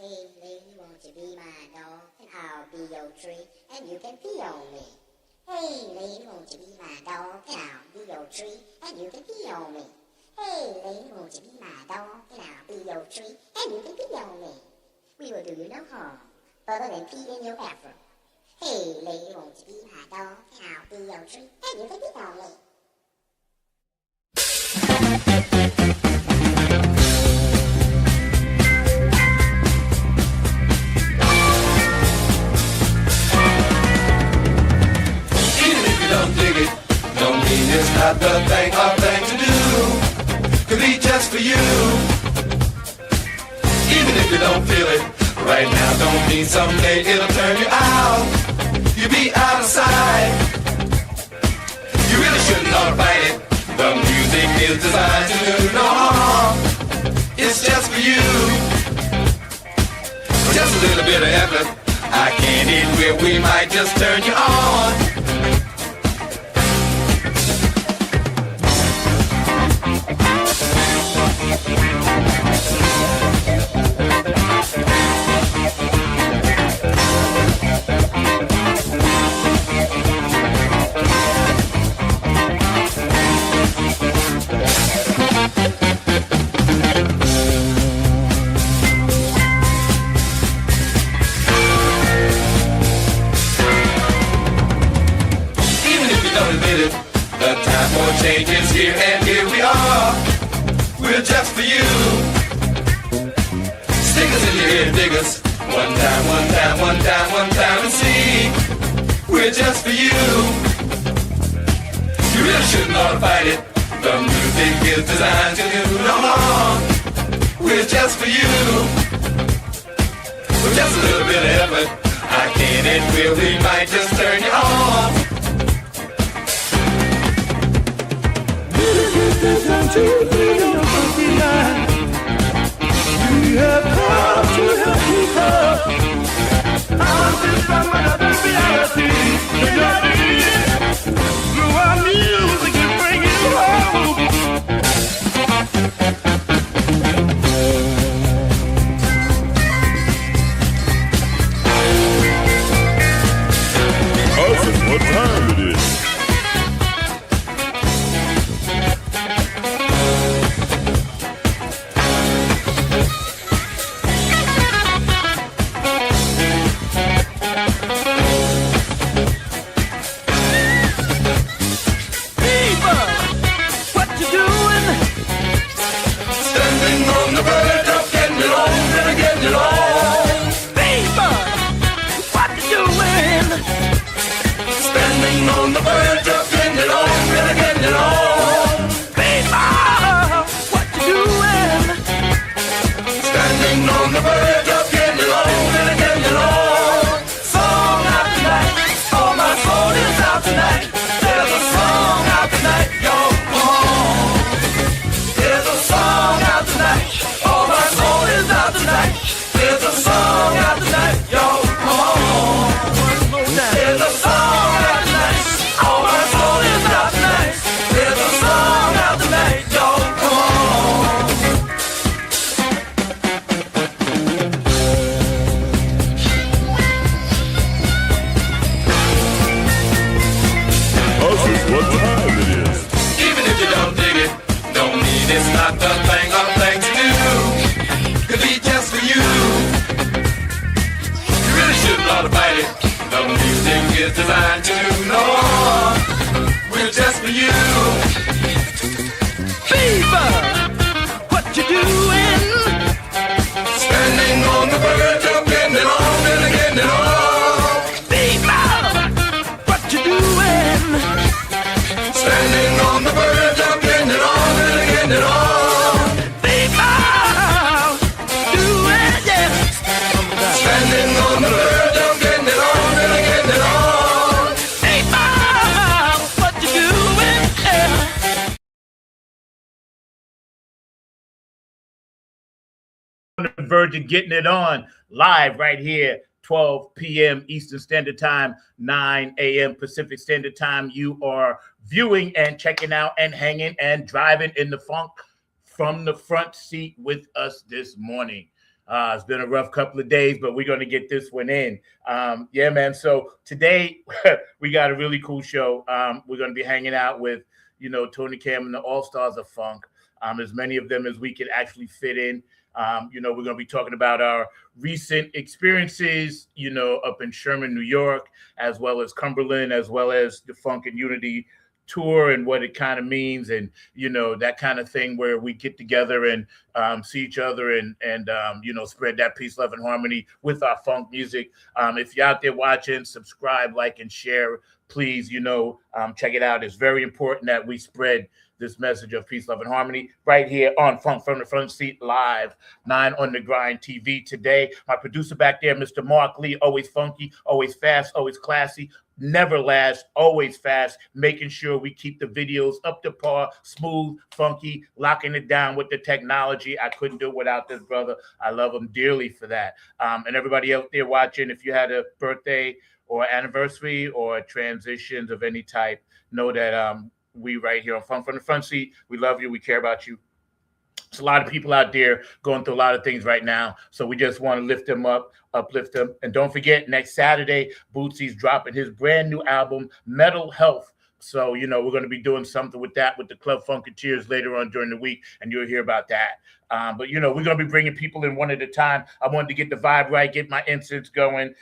Hey, lady, won't you be my dog, and I'll be your tree, and you can pee on me. Hey, lady, won't you be my dog, and I'll be your tree, and you can pee on me. Hey, lady, won't you be my dog, and I'll be your tree, and you can pee on me. We will do you no harm, other than pee in your bathroom. Hey, lady, won't you be my dog, and I'll be your tree, and you can pee on me. Don't dig it, don't mean it's not the thing or thing to do. Could be just for you. Even if you don't feel it right now, don't mean someday it'll turn you out. You'll be out of sight. You really shouldn't ought to fight it. The music is designed to do no harm. It's just for you. Just a little bit of effort. I can't eat where we might just turn you on. The time for change is here, and here we are. We're just for you. Stick us in your ear, dig us. One time, one time, one time, one time, and see. We're just for you. You really shouldn't ought to fight it. The music is designed to do no harm. We're just for you. With just a little bit of effort, I can't admit we might just turn you on. Listen to the funky line. We have come to help you come. I'm just from another reality. Through our music and bring you home. Cousin, what time it is? Designed to know we're just for you. Fever, what you doing? Standing on the verge of getting it on and getting it on. Fever, what you doing? Standing on the verge of getting it on and getting it on. Fever, doing it. Standing on the verge of getting it on and getting it on. The verge of getting it on live right here, 12 p.m. Eastern Standard Time, 9 a.m. Pacific Standard Time. You are viewing and checking out and hanging and driving in the funk from the front seat with us this morning. It's been a rough couple of days, but we're going to get this one in. Yeah, man. So today we got a really cool show. We're going to be hanging out with, Tony Camm and the All-Stars of Funk, as many of them as we can actually fit in. We're going to be talking about our recent experiences, up in Sherman, New York, as well as Cumberland, as well as the Funk and Unity tour and what it kind of means, and that kind of thing where we get together and see each other and spread that peace, love, and harmony with our funk music. If you're out there watching, subscribe, like, and share, please. Check it out. It's very important that we spread this message of peace, love, and harmony right here on Funk from the Front Seat Live, 9 on the Grind TV. Today, my producer back there, Mr. Mark Lee, always funky, always fast, always classy, never last, always fast, making sure we keep the videos up to par, smooth, funky, locking it down with the technology. I couldn't do it without this brother. I love him dearly for that. And everybody out there watching, if you had a birthday or anniversary or transitions of any type, know that we right here on Funk from the Front Seat, we love you, we care about you. There's a lot of people out there going through a lot of things right now, so we just want to lift them up, uplift them. And don't forget, next Saturday, Bootsy's dropping his brand new album, Mental Health. So, we're going to be doing something with that with the Club Funketeers later on during the week, and you'll hear about that. But, we're going to be bringing people in one at a time. I wanted to get the vibe right, get my incense going.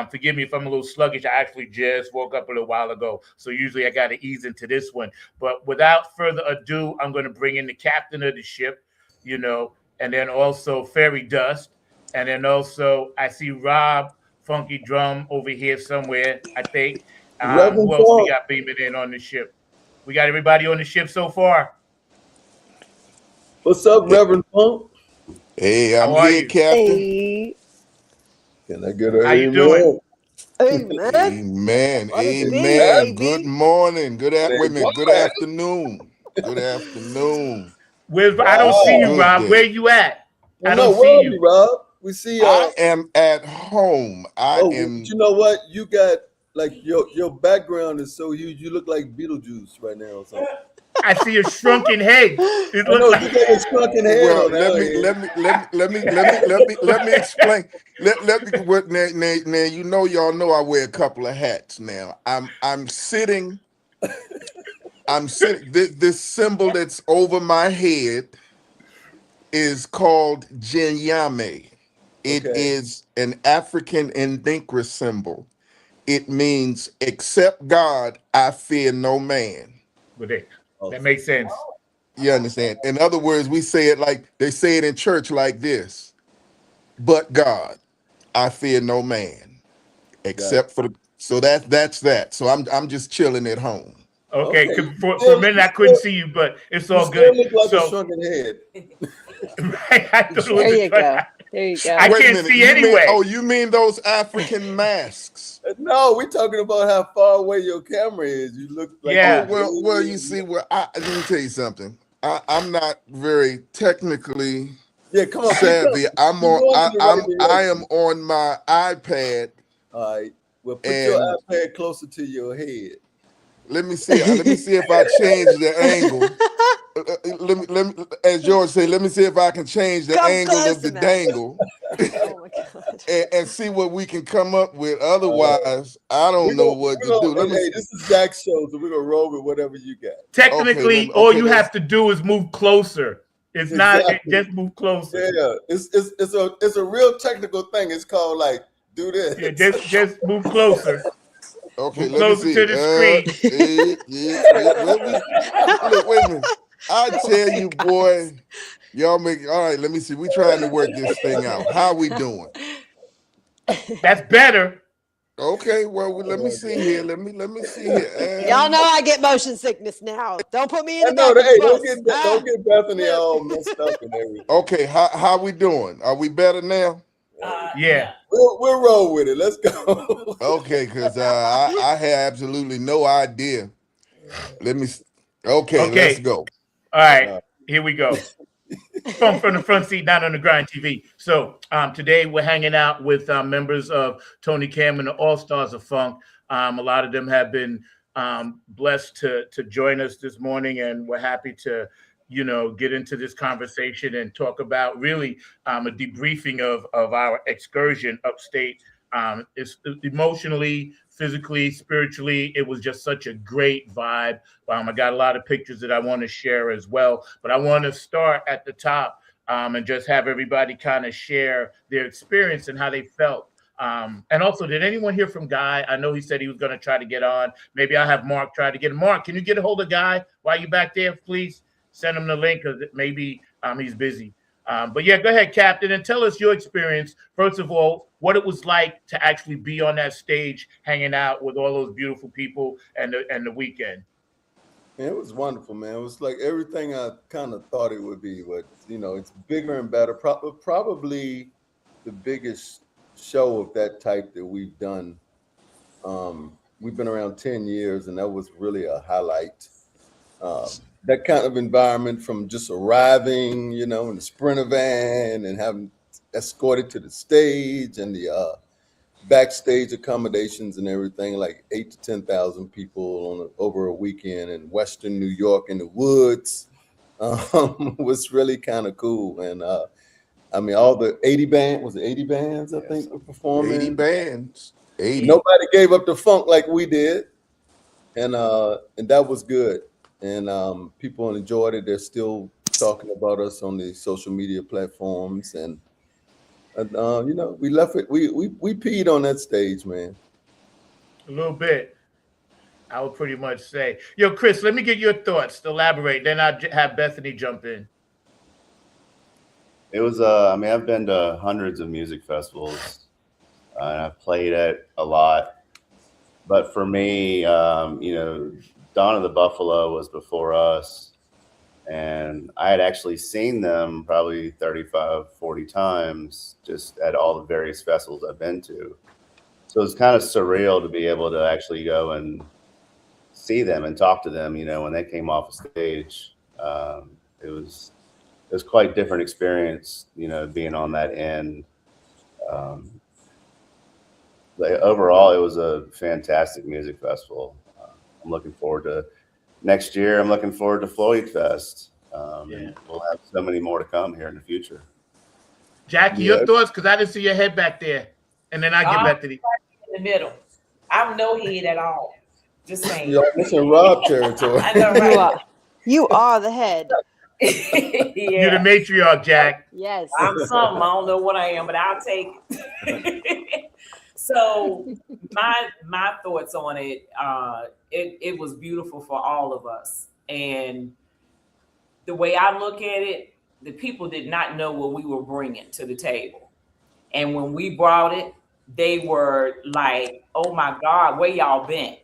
Forgive me if I'm a little sluggish. I actually just woke up a little while ago, so usually I got to ease into this one. But without further ado, I'm going to bring in the captain of the ship, and then also Fairy Dust, and then also I see Rob Funky Drum over here somewhere, I think. Who else we got beaming in on the ship? We got everybody on the ship so far. What's up, Reverend Funk? Hey, I'm here, Captain. Hey. Can I get a How you doing? Amen. Amen. What is Amen. it, Good baby? morning. Good afternoon. Good afternoon. Good afternoon. I don't see you, Rob. Good day. Where you at? Well, I don't no, where see are you. Rob? We see. I am at home. But you know what? You got like your background is so huge. You look like Beetlejuice right now or something. I see a shrunken head. It I know, looks like you got a shrunken head Well, on let me explain. Now y'all know I wear a couple of hats now. I'm sitting. This symbol that's over my head is called Jinyame. It is an African Ndinkra symbol. It means, except God, I fear no man. That makes sense. You understand? In other words, we say it like they say it in church like this. But God, I fear no man. Except for the so that's that. So I'm just chilling at home. Okay. For a minute I couldn't see you, but it's all good. You look like a shrunken head. Right, I thought it was There you go. There you go. I Wait a can't minute, see you anyway. you mean those African masks? No, we're talking about how far away your camera is. You look like Yeah. Well, you see, let me tell you something. I'm not very technically come on, savvy. I am direction. on my iPad. All right. Well, put your iPad closer to your head. Let me see. Let me see if I change the angle. Let me, as George say, let me see if I can change the angle of the dangle. Oh my God. and see what we can come up with. Otherwise, I don't know what to do. Hey, this is Jack's show, so we're gonna roll with whatever you got. Technically, all you have to do is move closer. It's not just move closer. Yeah, it's a real technical thing. It's called like do this. Yeah, just move closer. Okay, move let me closer see. to the screen. Look, wait a minute. I tell you, boy, y'all make all right. Let me see. We trying to work this thing out. How we doing? That's better. Okay, well, let me see here. Let me see here. Y'all know I get motion sickness now. Don't put me in the back. Hey, don't get Bethany all messed up and everything. Okay, how we doing? Are we better now? Yeah. We'll roll with it. Let's go. Okay, because I had absolutely no idea. Okay, let's go. All right, here we go. Funk from the Front Seat, Down on the Grind TV. So today we're hanging out with members of Tony Camm and the All-Stars of Funk. A lot of them have been blessed to join us this morning, and we're happy to get into this conversation and talk about really a debriefing of our excursion upstate. It's emotionally, physically, spiritually, it was just such a great vibe. I got a lot of pictures that I want to share as well, but I want to start at the top and just have everybody kind of share their experience and how they felt. And also, did anyone hear from Guy? I know he said he was going to try to get on. Maybe I'll have Mark try to get him. Mark, can you get a hold of Guy while you're back there, please? Send him the link because maybe he's busy. But yeah, go ahead, Captain, and tell us your experience. First of all, what it was like to actually be on that stage, hanging out with all those beautiful people and the weekend. Man, it was wonderful, man. It was like everything I kind of thought it would be, but it's bigger and better. Probably the biggest show of that type that we've done. We've been around 10 years, and that was really a highlight. That kind of environment, from just arriving, in the Sprinter van and having escorted to the stage and the backstage accommodations and everything, like 8,000 to 10,000 people over a weekend in Western New York in the woods, was really kind of cool. And all the 80 bands, I think, were performing. 80 bands. 80. Nobody gave up the funk like we did, and that was good. And people enjoyed it. They're still talking about us on the social media platforms, and we left it. We peed on that stage, man. A little bit, I would pretty much say. Yo, Chris, let me get your thoughts. Elaborate. Then I'll have Bethany jump in. It was. I've been to hundreds of music festivals, and I've played at a lot. But for me, Dawn of the Buffalo was before us, and I had actually seen them probably 35, 40 times just at all the various festivals I've been to. So it's kind of surreal to be able to actually go and see them and talk to them, when they came off the stage. It was quite a different experience, being on that end. Overall, it was a fantastic music festival. I'm looking forward to next year. I'm looking forward to Floyd Fest. And we'll have so many more to come here in the future. Jackie, your thoughts? Because I didn't see your head back there. And then I get back to in the middle. I'm no head at all. Just saying. It's in Rob territory. I know, right? You are the head. You're the matriarch, Jack. Yes. I'm something. I don't know what I am, but I'll take it. So my thoughts on it, it was beautiful for all of us. And the way I look at it, the people did not know what we were bringing to the table. And when we brought it, they were like, oh my God, where y'all been?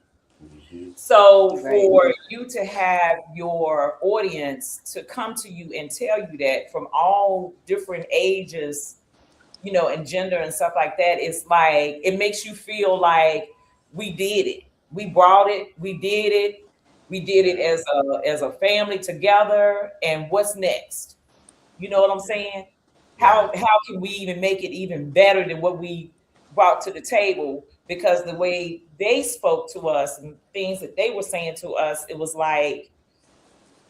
So for you to have your audience to come to you and tell you that from all different ages, and gender and stuff like that, it's like, it makes you feel like we did it. We brought it. We did it. We did it as a family together. And what's next? You know what I'm saying? How can we even make it even better than what we brought to the table? Because the way they spoke to us and things that they were saying to us, it was like,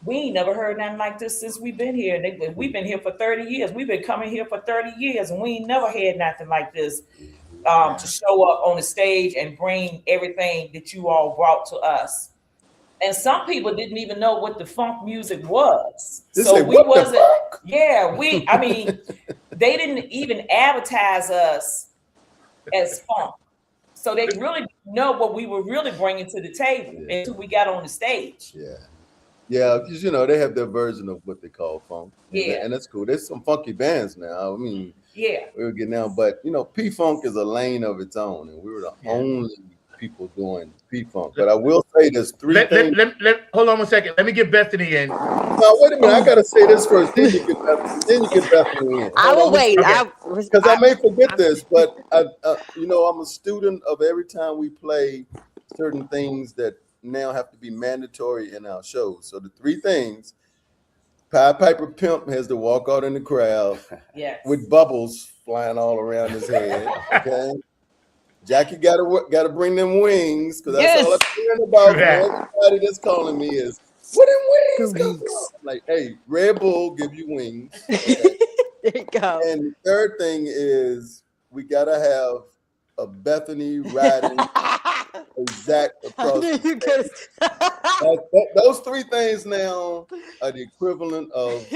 we ain't never heard nothing like this since we've been here. We've been here for 30 years. We've been coming here for 30 years, and we ain't never had nothing like this to show up on the stage and bring everything that you all brought to us. And some people didn't even know what the funk music was. So we wasn't, they didn't even advertise us as funk. So they really didn't know what we were really bringing to the table until we got on the stage. Yeah, because they have their version of what they call funk. Yeah. And that's cool. There's some funky bands now. We were getting down, but P-Funk is a lane of its own, and we were the only people doing P-Funk. But I will say there's three things. Hold on 1 second. Let me get Bethany in. No, wait a minute. I gotta say this first. Then you get Bethany in. I will wait. Because I may forget this, but I'm a student of every time we play certain things that now have to be mandatory in our shows. So the three things: Pied Piper Pimp has to walk out in the crowd with bubbles flying all around his head. Okay, Jackie got to bring them wings, because that's all I'm hearing about. Everybody that's calling me is Where them wings The come from? wings. Like, hey, Red Bull give you wings. Okay. There you go. And the third thing is we gotta have a Bethany riding a Zach I across knew the you could. those three things now are the equivalent of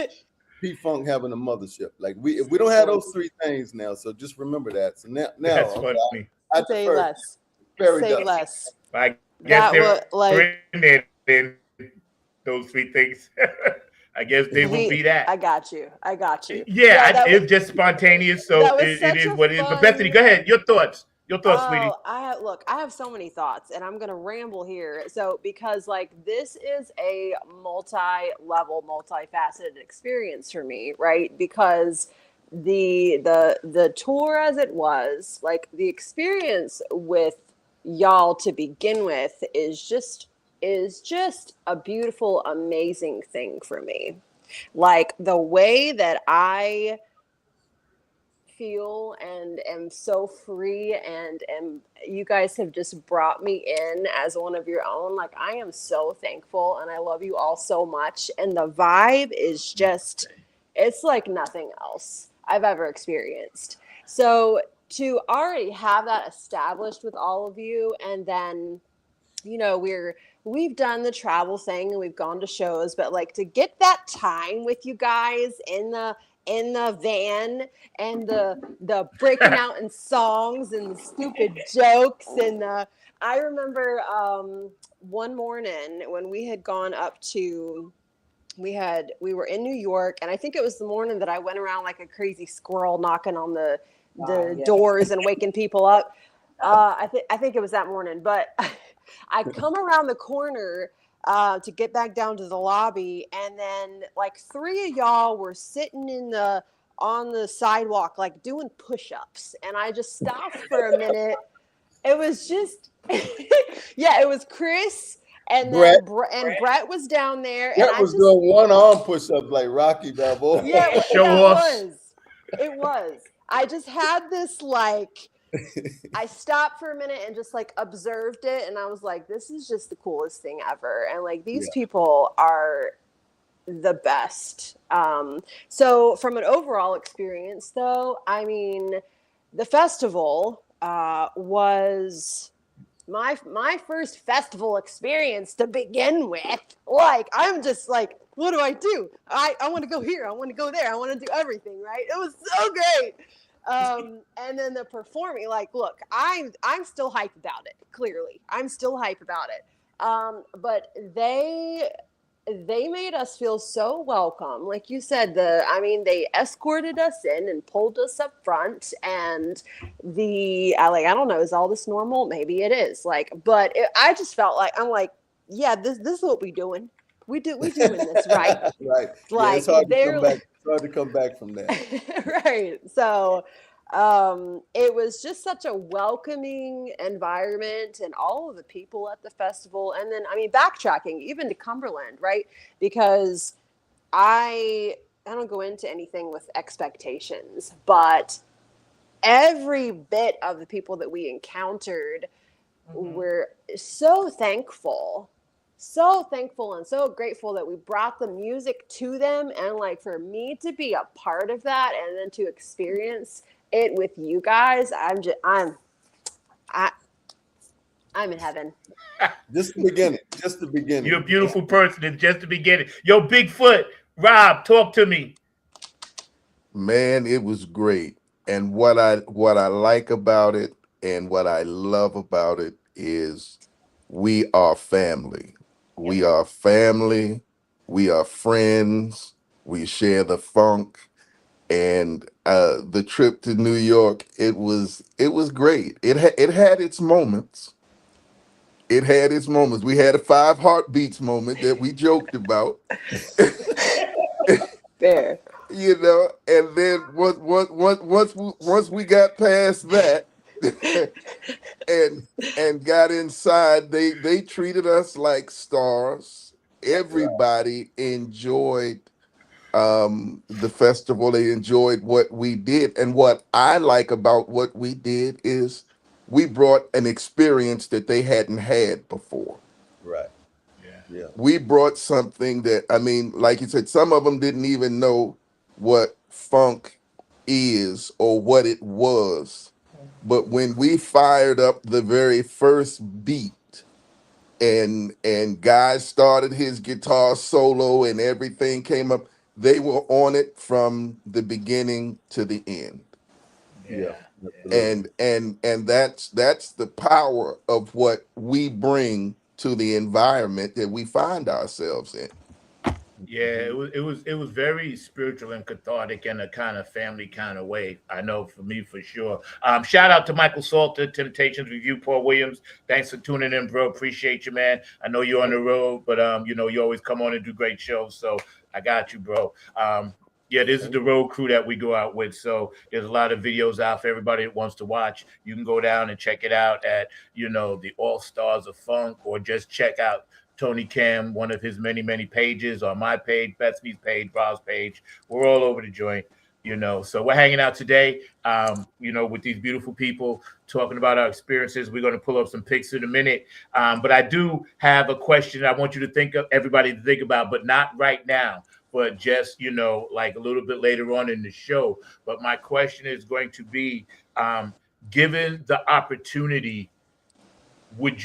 P-Funk having a mothership. Like if we don't have those three things now, so just remember that. So now That's okay, funny. I Say defer. less. Very Say done. less. I guess That they're was like in there, then those three things. I guess they will be that. I got you. I got you. Yeah, that it's just spontaneous, so that was it such is a what it is. But fun- Bethany, go ahead. Your thoughts. Your thoughts, sweetie. I have so many thoughts, and I'm gonna ramble here. So because like this is a multi-level, multifaceted experience for me, right? Because the tour as it was, like the experience with y'all to begin with is just a beautiful, amazing thing for me. Like the way that I feel and am so free and you guys have just brought me in as one of your own. Like I am so thankful and I love you all so much. And the vibe is just, it's like nothing else I've ever experienced. So to already have that established with all of you, and then you know we've done the travel thing and we've gone to shows, but like to get that time with you guys in the van and the breaking out in songs and the stupid jokes and I remember one morning when we had gone up to we were in New York, and I think it was the morning that I went around like a crazy squirrel knocking on the doors and waking people up. I think it was that morning, but I come around the corner to get back down to the lobby, and then like three of y'all were sitting on the sidewalk, like doing push-ups, and I just stopped for a minute. It was just, yeah, it was Chris. And Brett. then Brett was down there, Brett and I was just doing one-arm push-ups like Rocky Balboa. yeah, Show-offs. it was. I just had this like. I stopped for a minute and just like observed it, and I was like, "This is just the coolest thing ever." And like these people are the best. So from an overall experience, though, I mean, the festival was my first festival experience to begin with. Like I'm just like, what do I do? I want to go here, I want to go there, I want to do everything, right? It was so great. And then the performing, like, look, I'm still hype about it. Clearly I'm still hype about it. But they made us feel so welcome. Like you said, they escorted us in and pulled us up front, and I don't know, is all this normal? Maybe it is. Like, but I just felt like, I'm like, yeah, this is what we doing. We doing this, right? Right. Like, it's hard to come back from that. Right. So it was just such a welcoming environment, and all of the people at the festival. And then, backtracking even to Cumberland, right? Because I don't go into anything with expectations, but every bit of the people that we encountered were so thankful and so grateful that we brought the music to them. And like, for me to be a part of that and then to experience it with you guys, I'm in heaven. Just the beginning. You're a beautiful person. It's just the beginning. Yo, Bigfoot, Rob, talk to me. Man, it was great. And what I like about it and what I love about it is we are family. We are family. We are friends. We share the funk. And the trip to New York, it was great. It had its moments. It had its moments. We had a 5 heartbeats moment that we joked about. Fair. You know, and then once we got past that and got inside, they treated us like stars. Everybody enjoyed the festival. They enjoyed what we did, and what I like about what we did is we brought an experience that they hadn't had before. Right. Yeah. We brought something that, I mean, like you said, some of them didn't even know what funk is or what it was. But when we fired up the very first beat and Guy started his guitar solo and everything came up, they were on it from the beginning to the end. Yeah. Absolutely. And that's the power of what we bring to the environment that we find ourselves in. Yeah, it was very spiritual and cathartic in a kind of family kind of way. I know for me for sure. Shout out to Michael Salter, Temptations Review, Paul Williams. Thanks for tuning in, bro. Appreciate you, man. I know you're on the road, but you always come on and do great shows. So I got you, bro. Yeah, this is the road crew that we go out with. So there's a lot of videos out for everybody that wants to watch. You can go down and check it out at the All Stars of Funk, or just check out Tony Camm, one of his many, many pages, on my page, Betsby's page, Rob's page. We're all over the joint, So we're hanging out today, with these beautiful people, talking about our experiences. We're going to pull up some pics in a minute. But I do have a question I want you to everybody to think about, but not right now, but just, like a little bit later on in the show. But my question is going to be, given the opportunity, would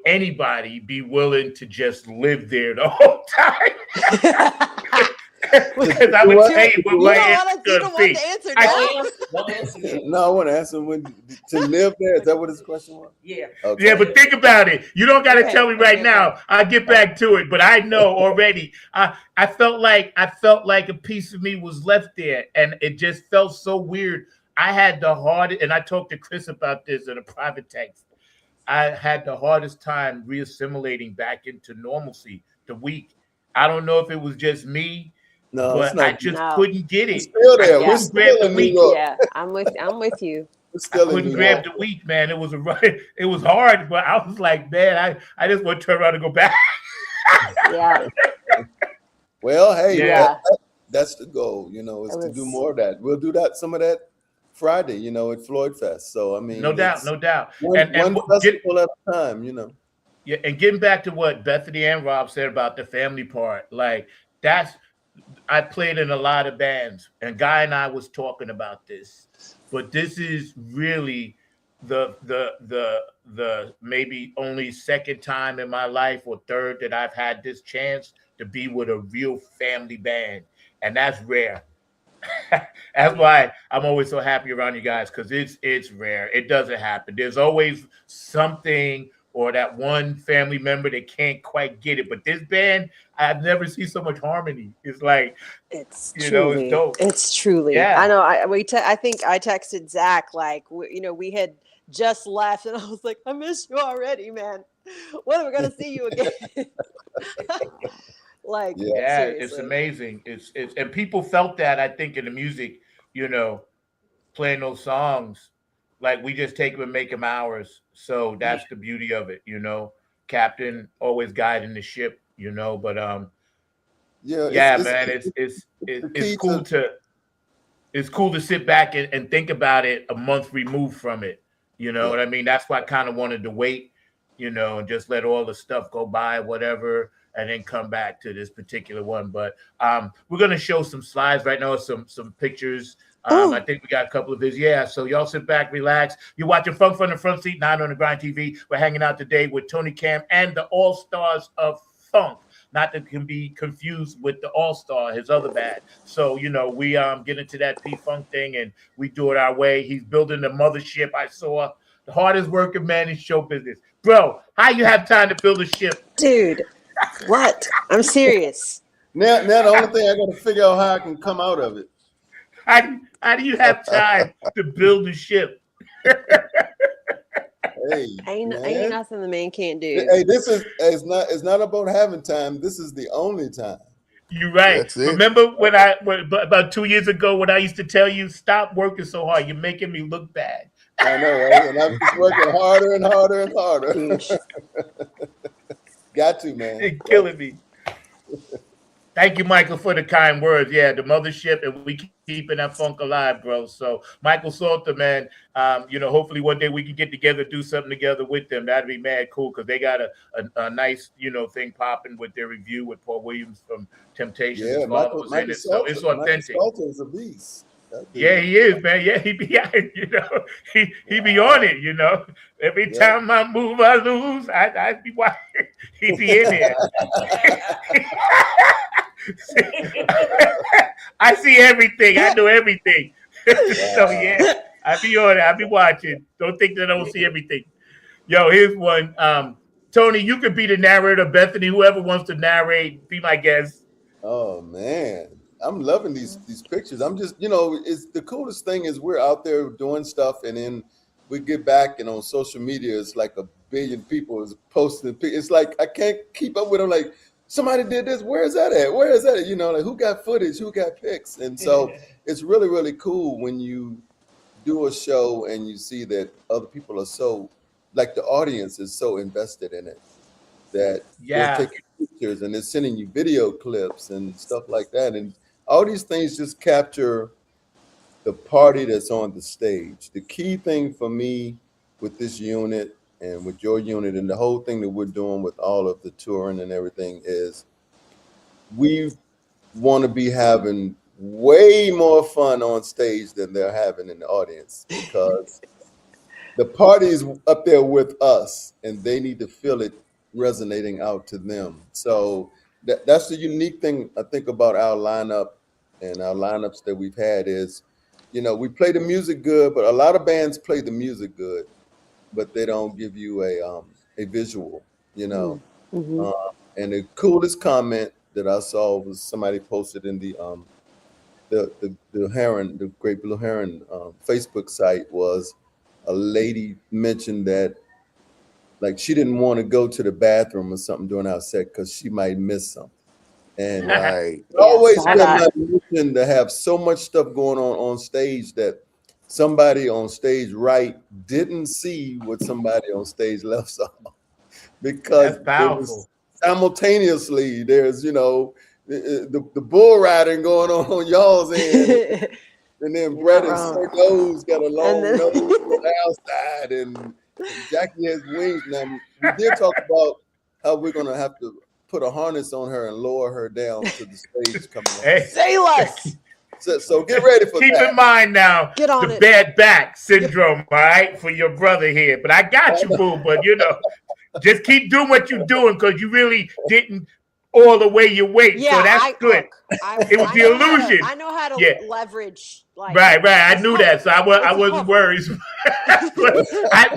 anybody be willing to just live there the whole time? Because I would tell you what my answer you don't want the answer now? No, I want to ask him to live there. Is that what his question was? Yeah. Okay. Yeah, but think about it. You don't got to tell me right now. I'll get back to it, but I know already. I felt like a piece of me was left there, and it just felt so weird. I had the hardest, and I talked to Chris about this in a private text. I had the hardest time reassimilating back into normalcy the week. I don't know if it was just me, but I just couldn't get it. We're still there. We're still in New York. Yeah, I'm with you. I couldn't grab the week, man. It was hard, but I was like, man, I just want to turn around and go back. Yeah. Well, hey, yeah. That's the goal, is to do more of that. We'll do some of that Friday, at Floyd Fest. So I mean, no doubt. One festival at a time, Yeah, and getting back to what Bethany and Rob said about the family part, like I played in a lot of bands, and Guy and I was talking about this, but this is really the maybe only second time in my life, or third, that I've had this chance to be with a real family band, and that's rare. That's why I'm always so happy around you guys, because it's rare. It doesn't happen. There's always something or that one family member that can't quite get it. But this band, I've never seen so much harmony. It's like it's truly, it's dope. It's truly. Yeah. I know. I think I texted Zach, like, we had just left, and I was like, I miss you already, man. When are we gonna see you again? Like, yeah, seriously. It's amazing. It's and people felt that, I think, in the music, playing those songs, like we just take them and make them ours. So that's the beauty of it, Captain always guiding the ship, but man, it's cool to sit back and think about it a month removed from it. You know what I mean? That's why I kind of wanted to wait, and just let all the stuff go by, whatever, and then come back to this particular one. But we're going to show some slides right now, some pictures. I think we got a couple of these. Yeah, so y'all sit back, relax. You're watching Funk from the Front Seat, 9 on the Grind TV. We're hanging out today with Tony Camm and the All-Stars of Funk. Not that can be confused with the All-Star, his other band. So, we get into that P-Funk thing, and we do it our way. He's building the mothership. I saw the hardest working man in show business. Bro, how you have time to build a ship? Dude, what? I'm serious. Now the only thing I got to figure out how I can come out of it. How do you have time to build a ship? Hey, ain't nothing the man can't do. Hey, it's not about having time. This is the only time. You're right. Remember when about 2 years ago when I used to tell you, stop working so hard. You're making me look bad. I know, right? And I'm just working harder and harder and harder. Got to, man. It's killing me. Thank you, Michael, for the kind words. Yeah, the mothership, and we keeping that funk alive, bro. So, Michael Salter, man, hopefully one day we can get together, do something together with them. That'd be mad cool because they got a nice, thing popping with their review with Paul Williams from Temptations. Yeah, His father was in Michael it, so it's Salter. authentic. Michael Salter is a beast. Yeah, he is, man. Yeah, he be out, he be on it, Every time I move, I lose. I be watching. He be in there. I see everything. I know everything. So yeah, I be on it. I be watching. Don't think that I don't see everything. Yo, here's one. Tony, you could be the narrator. Bethany, whoever wants to narrate, be my guest. Oh man, I'm loving these pictures. I'm just, it's the coolest thing is we're out there doing stuff, and then we get back and on social media, it's like a billion people is posting. It's like I can't keep up with them. Like somebody did this. Where is that at? Where is that at? Like who got footage? Who got pics? And so it's really, really cool when you do a show and you see that other people are so, like the audience is so invested in it that they're taking pictures and they're sending you video clips and stuff like that. And all these things just capture the party that's on the stage. The key thing for me with this unit and with your unit and the whole thing that we're doing with all of the touring and everything is we want to be having way more fun on stage than they're having in the audience, because the party's up there with us and they need to feel it resonating out to them. So that's the unique thing I think about our lineup and our lineups that we've had is, we play the music good, but a lot of bands play the music good, but they don't give you a visual, Mm-hmm. And the coolest comment that I saw was somebody posted in the Great Blue Heron Facebook site was a lady mentioned that like she didn't want to go to the bathroom or something during our set because she might miss something. And Right. it's always been my mission to have so much stuff going on stage that somebody on stage right didn't see what somebody on stage left saw, because that's powerful. Simultaneously there's the bull riding going on y'all's end, and then Brett and Sir Nose got a long nose on the outside, and Jackie has wings. Now we did talk about how we're gonna have to put a harness on her and lower her down to the stage coming on. Hey. Say less. So get ready for Keep that. in mind now the bad back syndrome, all right, for your brother here. But I got you, boo. But just keep doing what you're doing because you really didn't all the way your weight. Yeah, so that's good. It was the illusion. I know how to leverage. Like, right. I knew that, so I wasn't worried.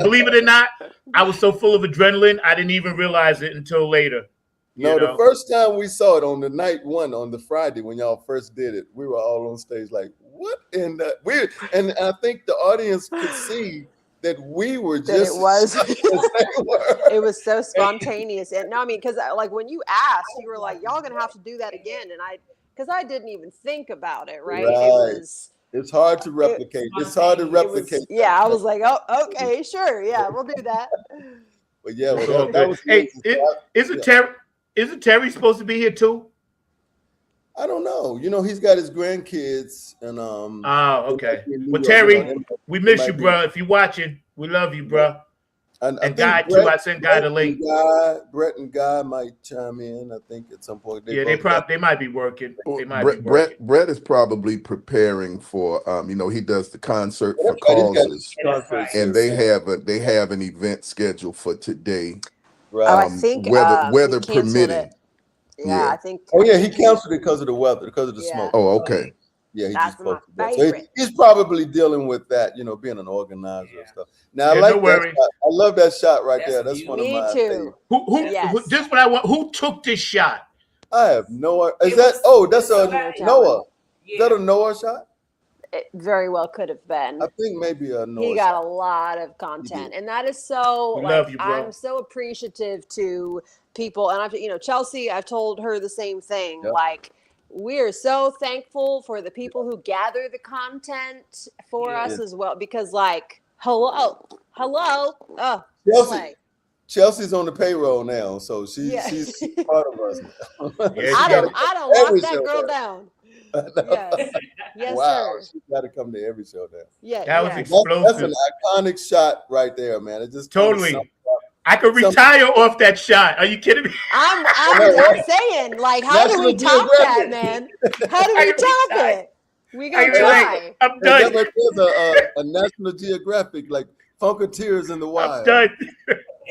Believe it or not, I was so full of adrenaline, I didn't even realize it until later. No, the first time we saw it on the night one, on the Friday when y'all first did it, we were all on stage like, what in the weird? And I think the audience could see that we were just. It was so spontaneous, and no, I mean, because like when you asked, you were like, y'all gonna have to do that again, and because I didn't even think about it, right? It's hard to replicate. It's hard to replicate. I was like, oh, okay, sure, yeah, we'll do that. But yeah, that was. Hey, isn't Terry supposed to be here too? I don't know. He's got his grandkids and okay. Well, Terry, we miss you, bro. If you're watching, we love you, bro. And Guy too. I sent Guy the link. Brett and Guy might chime in. I think at some point. They might be working. Brett is probably preparing for. He does the concert for causes, and they have an event scheduled for today. Right. I think weather permitting. Yeah, I think. Oh yeah, he canceled it because of the weather, because of the smoke. Oh, okay. Yeah, that's my favorite. So he's probably dealing with that, being an organizer and stuff. Now I like that shot. I love that shot right there. That's one of my favorites. Who? Just what I want. Who took this shot? I have no idea. That's a Noah. Is that a Noah shot? It very well could have been. I think maybe a Noah. He got a lot of content, and that is so. Love you, bro. I'm so appreciative to people, and Chelsea. I've told her the same thing. Yep. Like, we are so thankful for the people who gather the content for us as well, because hello. Oh, Chelsea's on the payroll now, so she's part of us now. Yeah, I she- don't every lock that show girl now. down. Yes. Yes, Wow, sir. she's got to come to every show now. Yeah. That was Yes. That's explosive. an iconic shot right there, man. It just kinda Totally. sums up I could retire off that shot. Are you kidding me? I'm saying, like, how do we National top that, Geographic. man? How do I we could top retire. it? We I gonna could be try. like, I'm Hey, that done. right there's a National Geographic, like Funketeers in the I'm Wild. done.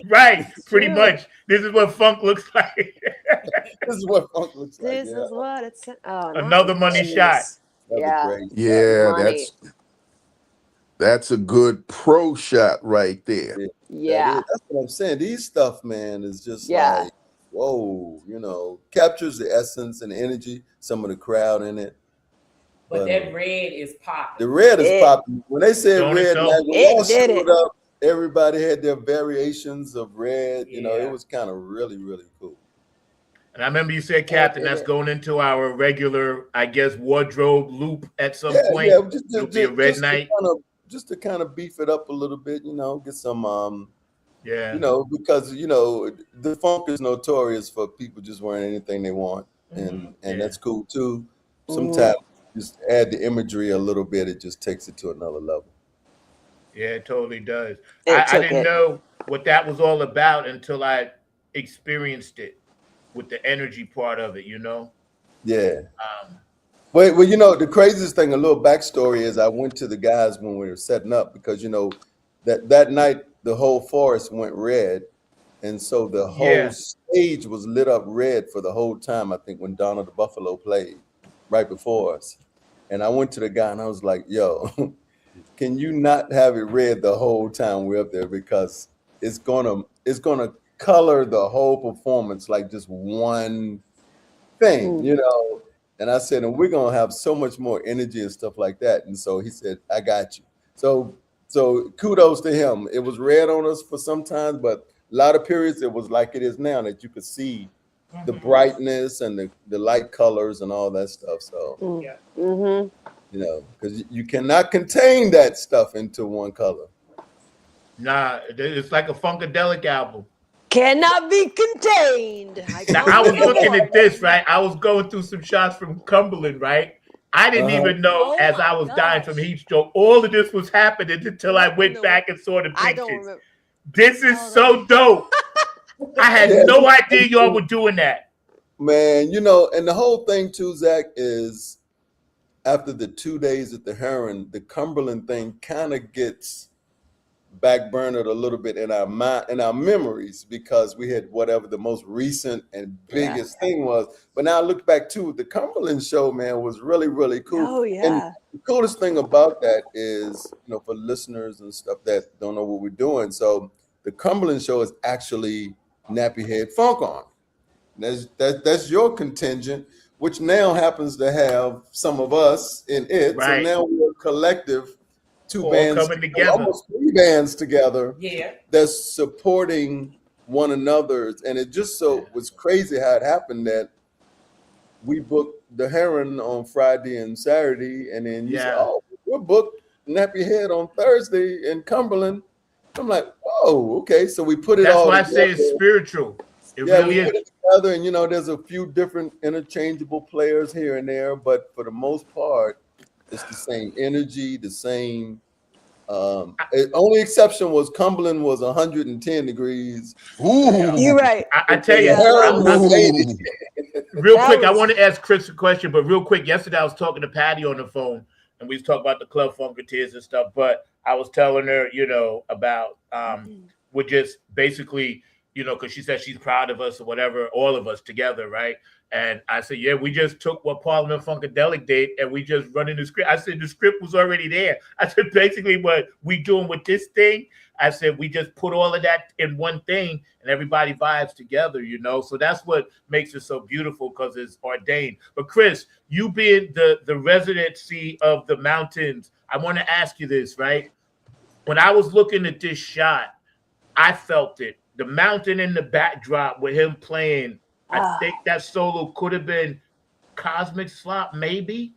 Right, pretty true. much. This is what funk looks like. This is what funk looks like. This Yeah, is what it's. Oh, Another money jeez. shot. that was Yeah. great. Yeah, Money. that's a good pro shot right there. That Yeah. is. That's what I'm saying. These stuff, man, is just Yeah. like, whoa, captures the essence and energy, some of the crowd in it. But that red is popping. The red is It- popping. When they said Don't it red, though? man, when It y'all did showed it. up, everybody had their variations of red. It Yeah. was kind of really, really cool. And I remember you said, Captain, that's going into our regular, I guess, wardrobe loop at some point. Yeah, It'll be a red night. just to kind of beef it up a little bit, get some Yeah. because the funk is notorious for people just wearing anything they want, and Yeah. that's cool too. Sometimes just add the imagery a little bit, it just takes it to another level. Yeah, it totally does. It I took didn't it. know what that was all about until I experienced it with the energy part of it, Yeah. Um, Well, the craziest thing, a little backstory is I went to the guys when we were setting up because that night the whole forest went red, and so the whole Yeah. stage was lit up red for the whole time. I think when Donna the Buffalo played right before us, and I went to the guy and I was like, "Yo, can you not have it red the whole time we're up there because it's gonna color the whole performance like just one thing, And I said, and we're gonna have so much more energy and stuff like that. And so he said, I got you. So kudos to him. It was red on us for some time, but a lot of periods it was like it is now that you could see the brightness and the light colors and all that stuff. So Mm-hmm. because you cannot contain that stuff into one color. Nah, it's like a Funkadelic album. Cannot be contained. Now, I was looking at this, right? I was going through some shots from Cumberland, right? I didn't even know Oh as I my was dying from gosh. heat stroke, all of this was happening until I went No, back and saw the I don't pictures. remember. This is Oh, so dope. I had Yeah. no idea y'all were doing that. Man, and the whole thing too, Zach, is after the 2 days at the Heron, the Cumberland thing kind of gets backburnered a little bit in our mind, in our memories, because we had whatever the most recent and biggest thing was. But now I look back too, the Cumberland show, man, was really, really cool. Oh, And yeah. the coolest thing about that is, for listeners and stuff that don't know what we're doing. So the Cumberland show is actually Nappy Head Funk on. That's your contingent, which now happens to have some of us in it. Right. So now we're a collective, two All bands coming together. almost 3 bands together Yeah. that's supporting one another. And it just was crazy how it happened that we booked the Heron on Friday and Saturday, and then you said, "Oh, we're booked Nappy Head on Thursday in Cumberland." I'm like, "Whoa, okay." So we put it That's all why I together. say it's spiritual. It Yeah, really we is. put it together, and there's a few different interchangeable players here and there, but for the most part, it's the same energy, the same. Only exception was Cumberland was 110 degrees. Ooh. You're right. I tell you, Yeah. Heron was 80. real That quick, I was- want to ask Chris a question, but real quick, yesterday I was talking to Patty on the phone, and we was talking about the Club Funketeers and stuff, but I was telling her, about we're just basically, because she said she's proud of us or whatever, all of us together, right? And I said, yeah, we just took what Parliament Funkadelic did and we just running the script. I said, the script was already there. I said, basically what we doing with this thing, I said, we just put all of that in one thing and everybody vibes together, So that's what makes it so beautiful because it's ordained. But Chris, you being the residency of the mountains, I want to ask you this, right? When I was looking at this shot, I felt it. The mountain in the backdrop with him playing, I think that solo could have been Cosmic Slop, maybe,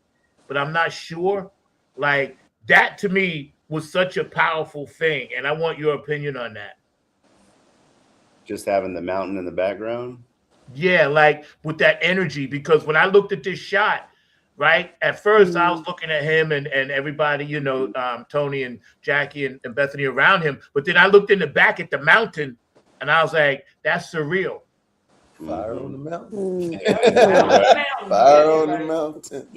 but I'm not sure. Like, that to me was such a powerful thing, and I want your opinion on that. just having the mountain in the background. Yeah, like with that energy. Because when I looked at this shot, right, at first I was looking at him and everybody, you know, Tony and Jackie and Bethany around him. But then I looked in the back at the mountain, and I was like, that's surreal. Fire on the mountain. Yeah. Fire on the mountain.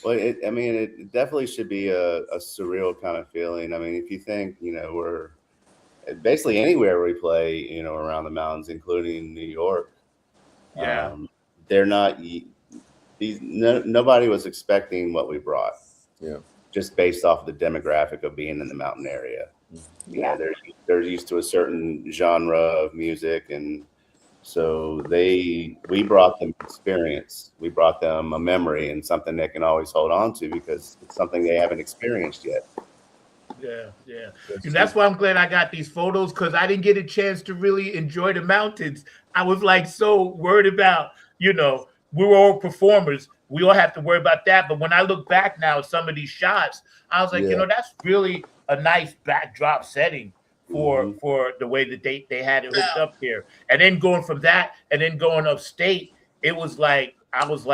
Well, I mean, it definitely should be a surreal kind of feeling. I mean, if you think, you know, we're basically anywhere we play, you know, around the mountains, including New York. Yeah. They're not nobody was expecting what we brought. Yeah. Just based off the demographic of being in the mountain area. You know, they're used to a certain genre of music, and so we brought them experience. We brought them a memory and something they can always hold on to because it's something they haven't experienced yet. Yeah, yeah. And that's why I'm glad I got these photos, because I didn't get a chance to really enjoy the mountains. I was like so worried about, you know, we were all performers. We all have to worry about that. But when I look back now at some of these shots, I was like, you know, that's really a nice backdrop setting for the way that they had it hooked up here. And then going from that and then going upstate, it was like I felt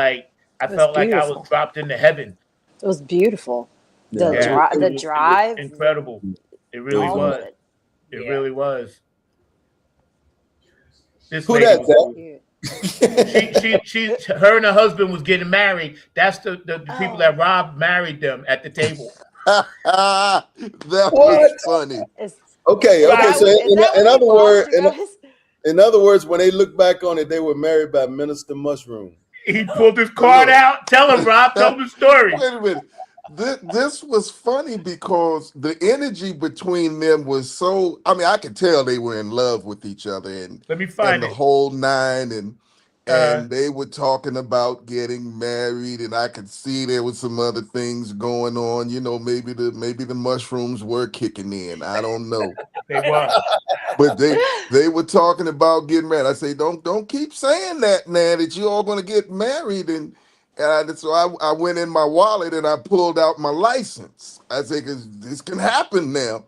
like I was dropped into heaven. It was beautiful. Yeah. The drive, it was incredible. It really was. It really was. This Who lady that? her and her husband was getting married. That's the people that Rob married them at the table. That was funny. Okay. Right. So in other words, when they look back on it, they were married by Minister Mushroom. He pulled his card out. Tell him, Rob. Tell him the story. Wait a minute. This was funny because the energy between them was so. I mean, I could tell they were in love with each other, and Let me find the it. whole nine, and they were talking about getting married, and I could see there was some other things going on. You know, maybe the mushrooms were kicking in. I don't know. They were. But they were talking about getting married. I say, don't keep saying that now that you're all going to get married. And so I went in my wallet and I pulled out my license. I say, because this can happen now.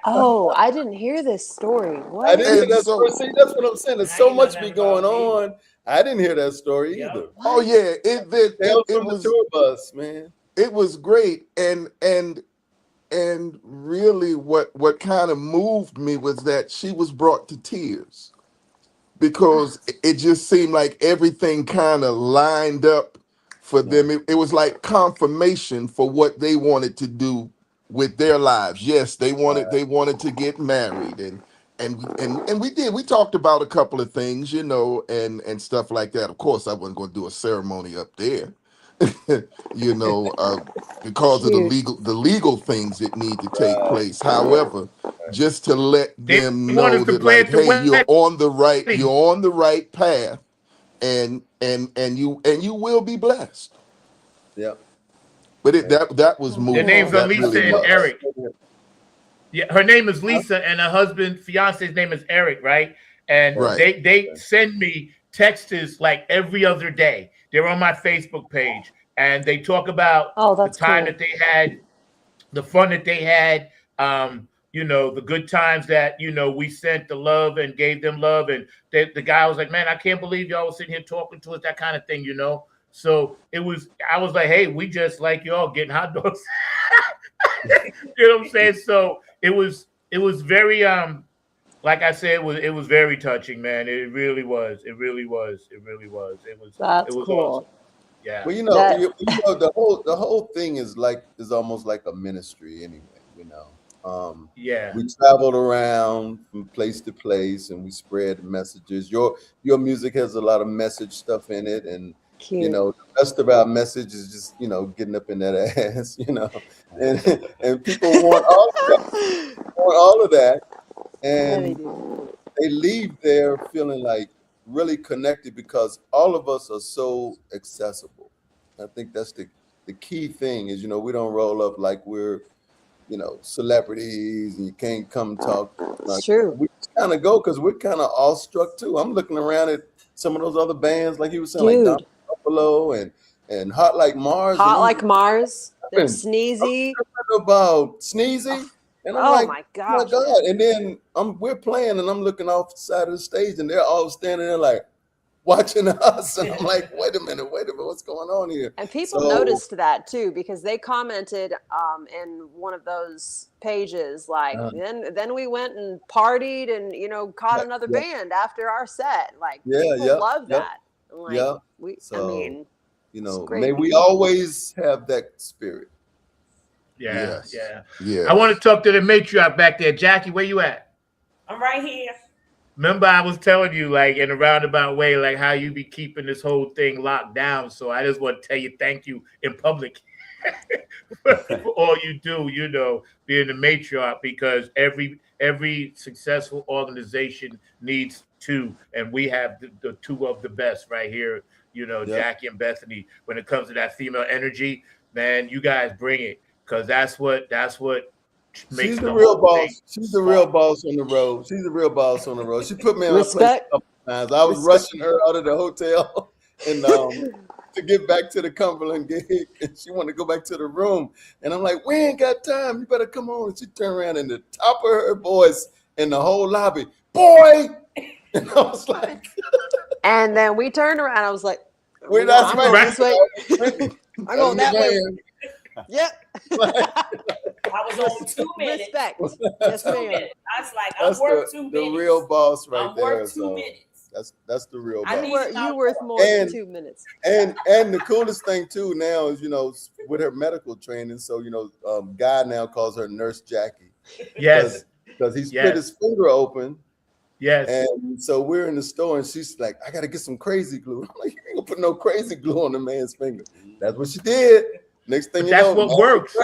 Oh, I didn't hear this story. What? I didn't hear that story. See, that's what I'm saying. There's so much be going on. I didn't hear that story either. Oh yeah, it was the tour bus, man. It was great, and really what kind of moved me was that she was brought to tears because it just seemed like everything kind of lined up for them. It was like confirmation for what they wanted to do with their lives. Yes, they wanted to get married, and we did. We talked about a couple of things, you know, and stuff like that. Of course, I wasn't going to do a ceremony up there. You know, because of the legal things that need to take place. However, just to let them know that, like, hey, you're on the right path, and you will be blessed. Yep. But that was moving. Their names are Lisa really and was. Eric. Yeah, her name is Lisa, and her husband, fiance's name is Eric, right? And they send me texts like every other day. They're on my Facebook page, and they talk about the time that they had, the fun that they had, you know, the good times that, you know, we sent the love and gave them love. And the guy was like, man, I can't believe y'all was sitting here talking to us, that kind of thing, you know? So I was like, hey, we just like y'all getting hot dogs. You know what I'm saying? So it was very, like I said, it was very touching, man. It really was. It really was. That's cool. Awesome. Yeah. Well, you know, the whole thing is almost like a ministry anyway. You know. We traveled around from place to place, and we spread messages. Your music has a lot of message stuff in it, and you know, the rest of our message is just, you know, getting up in that ass, you know, and people want all of that. And they leave there feeling like really connected because all of us are so accessible. I think that's the key thing is, you know, we don't roll up like we're, you know, celebrities and you can't come talk. Like, true. We just kind of go because we're kind of awestruck too. I'm looking around at some of those other bands, like you were saying, like Don Buffalo and Hot Like Mars. Hot Like Mars. They're Sneezy. About Sneezy. And I'm Oh like, my oh my gosh. God. And then we're playing and I'm looking off the side of the stage and they're all standing there like watching us. And I'm like, wait a minute, what's going on here? And people So, noticed that too, because they commented in one of those pages, like, then we went and partied and, you know, caught another yeah, band after our set. Like, yeah, people love that. Like, yeah. I So, mean, you it's know, great. may we always have that spirit. Yeah, Yes. yeah. Yes. I want to talk to the matriarch back there. Jackie, where you at? I'm right here. Remember, I was telling you, like, in a roundabout way, like, how you be keeping this whole thing locked down. So I just want to tell you thank you in public for all you do, you know, being the matriarch, because every successful organization needs two, and we have the two of the best right here, you know, Jackie and Bethany. When it comes to that female energy, man, you guys bring it, because that's what makes She's the the real whole boss. thing She's the real spark. boss on the road. She's the real boss on the road. She put me in my place a Respect. couple times. I was rushing her out of the hotel and to get back to the Cumberland gig, and she wanted to go back to the room. And I'm like, we ain't got time. You better come on. And she turned around and the top of her voice in the whole lobby, boy. And I was like, And then we turned around. I was like, we're "No, not I'm going this way. I'm going that way. Yep. I was on 2 minutes. Respect. Yes, 2 ma'am. minutes. I was like, I'm worth 2 minutes. The real boss right I'm there. worth 2 So minutes. that's the real I boss. need You worth more than 2 minutes. And the coolest thing too now is, you know, with her medical training. So, you know, Guy now calls her Nurse Jackie. Yes. Because he split his finger open. Yes. And so we're in the store and she's like, I got to get some crazy glue. I'm like, you ain't gonna put no crazy glue on the man's finger. That's what she did. Next thing you know, that's what works.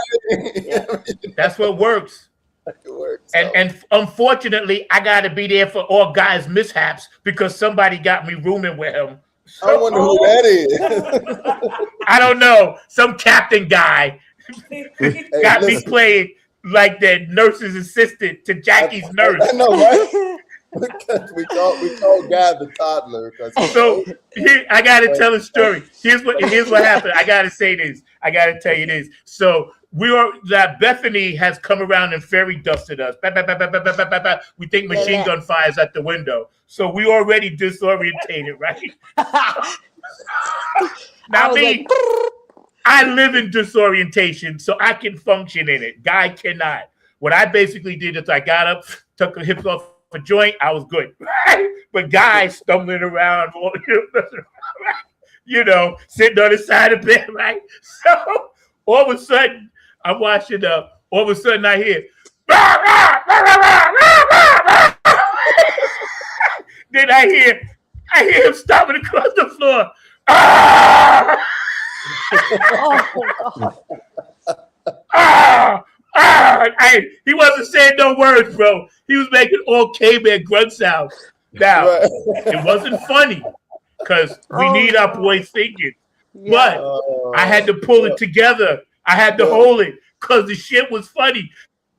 That's what works. It works. And unfortunately, I got to be there for all Guy's mishaps because somebody got me rooming with him. I wonder who that is. I don't know. Some captain guy got me playing like the nurse's assistant to Jackie's nurse. I know, right? we call Guy the toddler. So I got to tell a story. Here's what happened. I got to say this. I got to tell you this. So Bethany has come around and fairy dusted us. We think machine gun fires at the window. So we already disorientated, right? Now me, I live in disorientation, so I can function in it. Guy cannot. What I basically did is I got up, took the hips off a joint, I was good. But Guy stumbling around, you know, sitting on the side of the bed, right? So all of a sudden, I'm watching all of a sudden I hear, then I hear him stomping across the floor. He wasn't saying no words, bro. He was making all caveman grunt sounds. Now, it wasn't funny because we need our boys thinking. But I had to pull it together. I had to hold it because the shit was funny.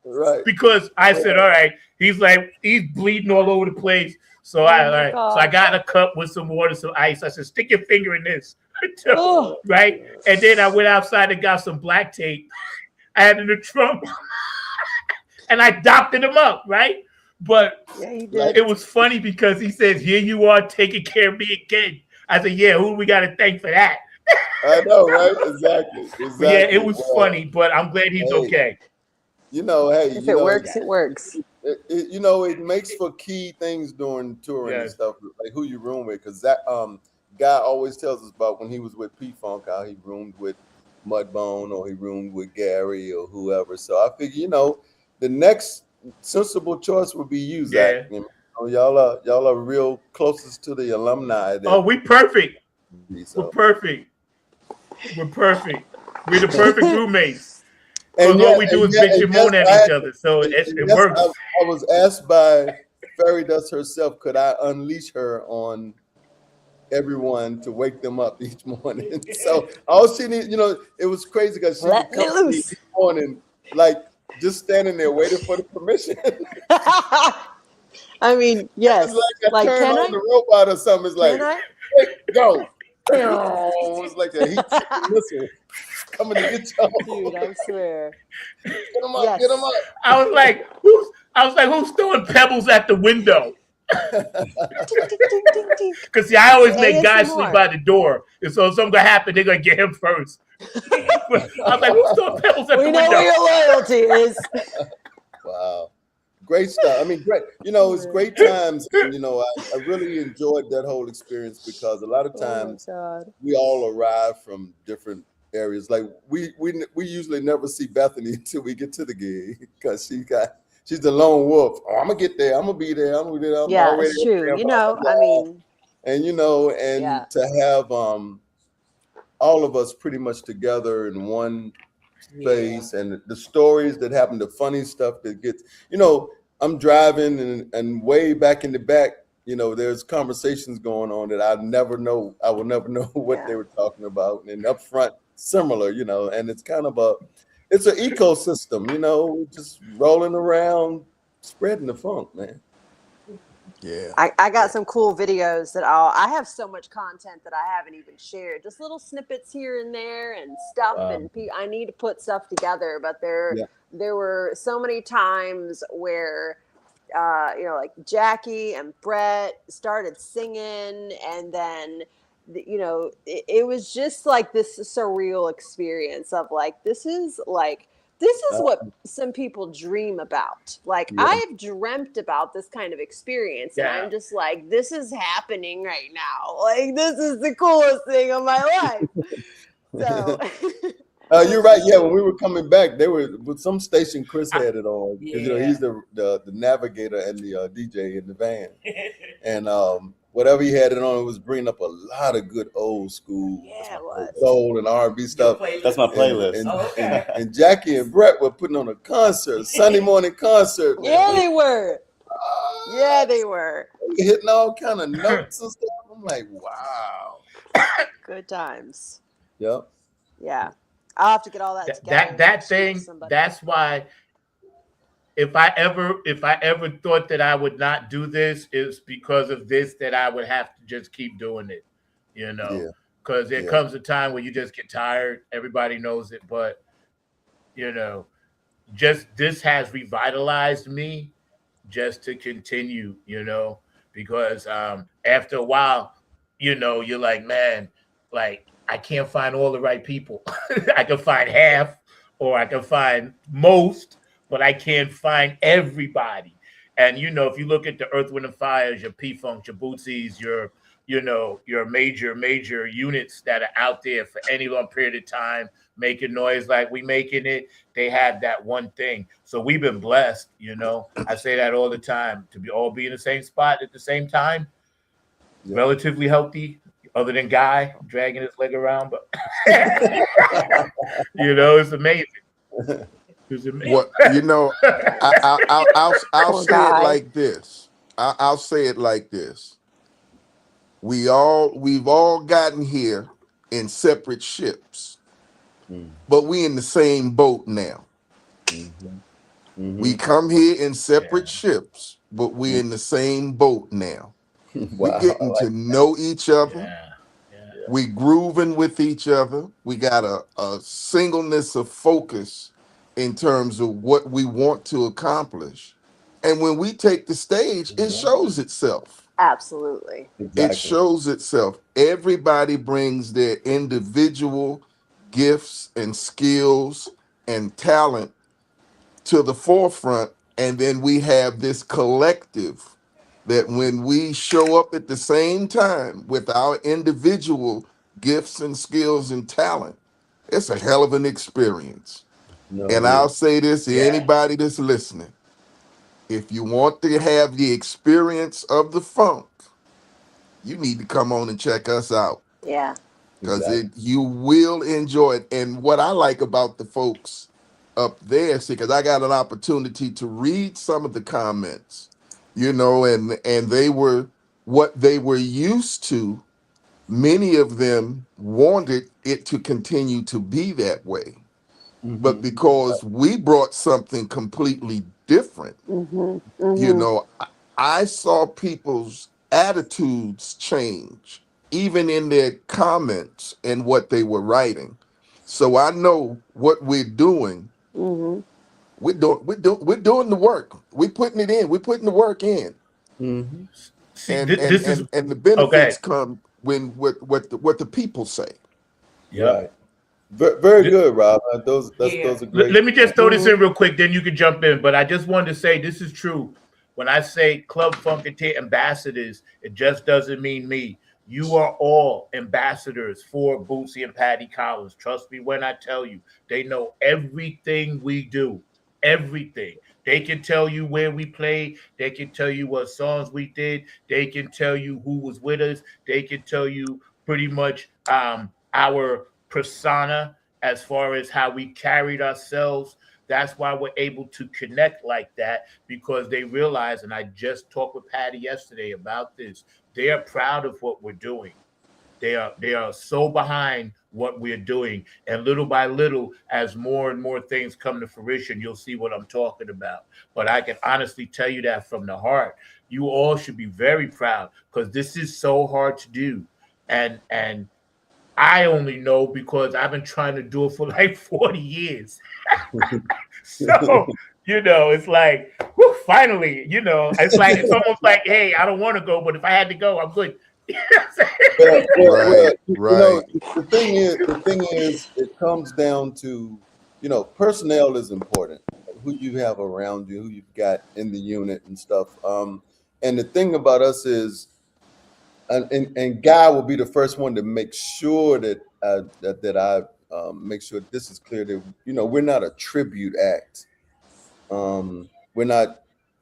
Right. Because I said, all right, he's bleeding all over the place. So I got a cup with some water, some ice. I said, stick your finger in this. Right? And then I went outside and got some black tape. I had it in the trunk. And I doctored him up, right? But it was funny because he says, here you are taking care of me again. I said, yeah, who do we got to thank for that? I know, right? Exactly. Yeah, it was funny, but I'm glad he's okay. You know, if it works, it works. You know, it makes for key things during touring and stuff, like who you room with. Because that Guy always tells us about when he was with P-Funk, how he roomed with Mudbone or he roomed with Gary or whoever. So I figure, you know, the next sensible choice would be you, Zach. You know, y'all are real closest to the alumni. We perfect. We're perfect. We're perfect. We're the perfect roommates. And all we do is bitch and moan at each other. So it works. I was asked by Fairy Dust herself, could I unleash her on everyone to wake them up each morning? So all she needed, you know, it was crazy because she would come each morning, like just standing there waiting for the permission. I mean, yes. It's like I turned on the robot or something. It's like, hey, go. It's like a heat missile. coming to get y'all. Dude, I swear. Get them up, Yes. get them up. I was like, who's throwing pebbles at the window? Ding, ding, ding, ding, ding. Because see, I always make guys ASMR. sleep by the door, and so if something gonna happen, they're gonna get him first. I was like, who's throwing pebbles at We the know window? where your loyalty is. Wow. Great stuff. I mean, great. You know, it's great times. And, you know, I really enjoyed that whole experience because a lot of times God. we all arrive from different areas. Like we usually never see Bethany until we get to the gig because she's the lone wolf. Oh, I'm gonna get there. I'm gonna be there. I'm gonna be there. I'm Yeah, already it's up true. there, You blah, know, blah, I blah. mean, And you know, and Yeah. to have all of us pretty much together in one space, and the stories that happen, the funny stuff that gets, you know, I'm driving and way back in the back, you know, there's conversations going on that I will never know what Yeah. they were talking about. And up front, similar, you know, and it's kind of it's an ecosystem, you know, just rolling around, spreading the funk, man. Yeah. I got some cool videos that I have so much content that I haven't even shared. Just little snippets here and there and stuff. Wow. And I need to put stuff together. But Yeah. there were so many times where, you know, like Jackie and Brett started singing, and then, you know, it was just like this surreal experience of like, this is what some people dream about. Like, Yeah. I've dreamt about this kind of experience, and Yeah. I'm just like, this is happening right now. Like, this is the coolest thing of my life. So You're right. Yeah, when we were coming back, they were with some station. Chris had it on. 'Cause, you know, he's the navigator and the DJ in the van, and whatever he had it on, it was bringing up a lot of good old school yeah, it was. soul and R&B stuff. That's my playlist. And Jackie and Brett were putting on a concert, Sunday morning concert. Man. Yeah, they were. Yeah, they were. Hitting all kind of notes and stuff. I'm like, wow. Good times. Yep. Yeah. I'll have to get all that together. That thing, that's why if I ever thought that I would not do this, it's because of this that I would have to just keep doing it, you know, because there comes a time where you just get tired. Everybody knows it, but you know, just this has revitalized me just to continue, you know, because after a while, you know, you're like, man, like I can't find all the right people. I can find half or I can find most, but I can't find everybody. And, you know, if you look at the Earth, Wind and Fires, your P-Funks, your Bootsies, your major units that are out there for any long period of time, making noise like we making it, they have that one thing. So we've been blessed, you know. I say that all the time, to be in the same spot at the same time, relatively healthy, other than Guy dragging his leg around, but you know, it's amazing. It's amazing. What, you know, I'll say it like this. I'll say it like this. We've all gotten here in separate ships, but we in the same boat now. We come here in separate ships, but we in the same boat now. We're getting to know each other. We grooving with each other. We got a singleness of focus in terms of what we want to accomplish. And when we take the stage, it shows itself. Absolutely. It shows itself. Everybody brings their individual gifts and skills and talent to the forefront. And then we have this collective that when we show up at the same time with our individual gifts and skills and talent, it's a hell of an experience. And I'll say this to anybody that's listening. If you want to have the experience of the funk, you need to come on and check us out. Yeah. Because you will enjoy it. And what I like about the folks up there, see, because I got an opportunity to read some of the comments, you know, and they were what they were used to. Many of them wanted it to continue to be that way. But because we brought something completely different, you know, I saw people's attitudes change, even in their comments and what they were writing. So I know what we're doing. Mm-hmm. We're doing the work. We're putting it in. We're putting the work in. Mm-hmm. See, And this is the okay. benefits come when what the people say. Yep. Right. Very Th- good, Rob. Yeah. Those are great. Let me just throw this Mhm. in real quick, then you can jump in. But I just wanted to say this is true. When I say Club Funketeer ambassadors, it just doesn't mean me. You are all ambassadors for Bootsy and Patty Collins. Trust me when I tell you, they know everything we do. Everything. They can tell you where we played. They can tell you what songs we did. They can tell you who was with us. They can tell you pretty much our persona as far as how we carried ourselves. That's why we're able to connect like that because they realize, and I just talked with Patty yesterday about this, they are proud of what we're doing. They are so behind what we're doing. And little by little, as more and more things come to fruition, you'll see what I'm talking about. But I can honestly tell you that from the heart. You all should be very proud because this is so hard to do. And I only know because I've been trying to do it for like 40 years. So, it's like, whew, finally, it's like, it's almost like, hey, I don't want to go, but if I had to go, I'm good. You know what I'm saying? Right, You right. know, the thing is, it comes down to, personnel is important. Who you have around you, who you've got in the unit and stuff. And the thing about us is, and Guy will be the first one to make sure that I make sure this is clear that we're not a tribute act. We're not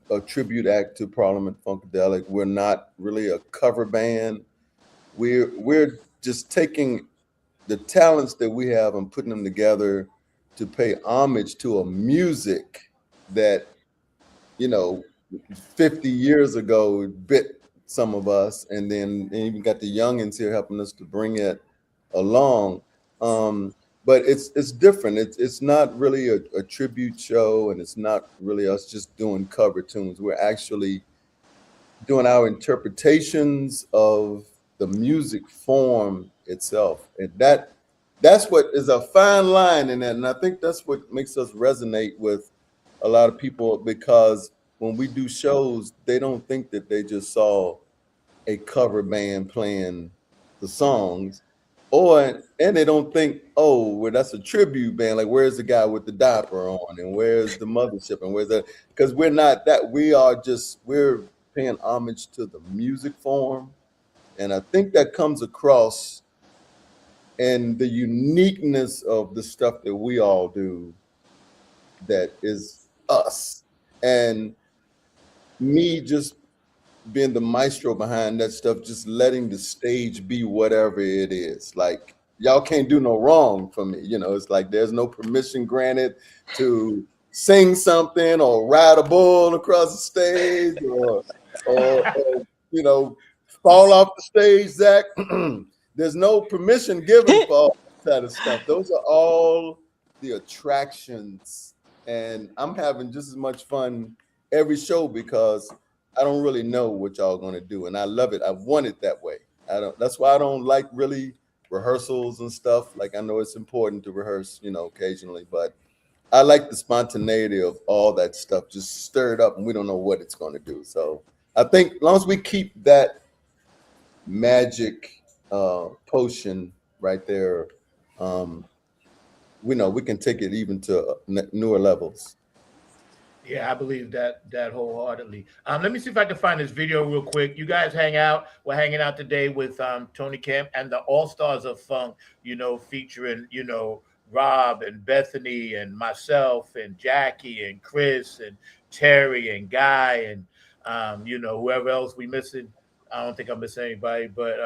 a tribute act to Parliament Funkadelic. We're not really a cover band. We're just taking the talents that we have and putting them together to pay homage to a music that 50 years ago bit some of us, and then even got the youngins here helping us to bring it along. But it's different. It's not really a tribute show, and it's not really us just doing cover tunes. We're actually doing our interpretations of the music form itself, and that's what is a fine line in that. And I think that's what makes us resonate with a lot of people, because when we do shows, they don't think that they just saw a cover band playing the songs, and they don't think, oh, well, that's a tribute band. Like, where's the guy with the diaper on, and where's the mothership, and where's that? Because we're not that. We're paying homage to the music form, and I think that comes across in the uniqueness of the stuff that we all do. That is us, and me just being the maestro behind that stuff, just letting the stage be whatever it is. Like, y'all can't do no wrong for me. It's like there's no permission granted to sing something or ride a bull across the stage or fall off the stage, Zach. There's no permission given for all that kind of stuff. Those are all the attractions, and I'm having just as much fun every show because I don't really know what y'all gonna do, and I love it. I want it that way. That's why I don't like really rehearsals and stuff. Like, I know it's important to rehearse, occasionally, but I like the spontaneity of all that stuff just stirred up, and we don't know what it's gonna do. So I think as long as we keep that magic potion right there, we know we can take it even to newer levels. Yeah, I believe that wholeheartedly. Let me see if I can find this video real quick. You guys hang out. We're hanging out today with Tony Camm and the All Stars of Funk, featuring, Rob and Bethany and myself and Jackie and Chris and Terry and Guy and whoever else we missing. I don't think I'm missing anybody, but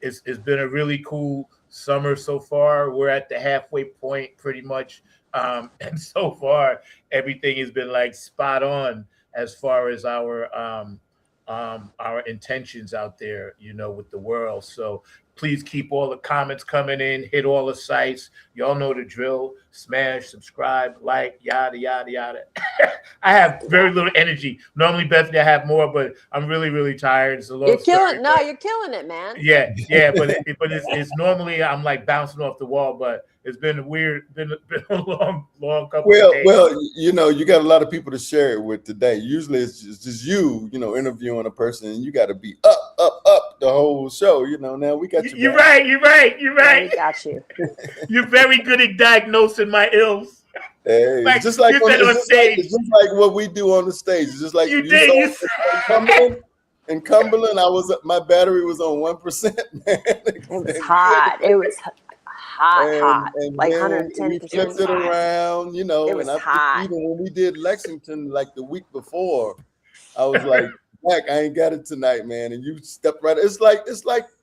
it's been a really cool summer so far. We're at the halfway point pretty much. And so far, everything has been like spot on as far as our intentions out there, with the world. So please keep all the comments coming in, hit all the sites. Y'all know the drill. Smash, subscribe, like, yada, yada, yada. I have very little energy. Normally, Bethany, I have more, but I'm really, really tired. It's a long story. You're killing it, man. Yeah, but it's normally I'm like bouncing off the wall, but It's been been a long couple Well, of days. well, you know, you got a lot of people to share it with today. Usually it's just you, you know, interviewing a person, and you got to be up the whole show. You know, now we got you. You're right. You're right. You're Yeah, right. we got you. You're very good at diagnosing my ills. Hey, Like, it's just like you said on stage. it's just like what we do on the stage. It's just like You did. You in Cumberland. In Cumberland, my battery was on 1%. Man, It was hot. It was hot. Like then 110%. we flipped it around, you know. It was and hot. Even when we did Lexington like the week before, I was like, Jack, I ain't got it tonight, man. And you stepped right. It's like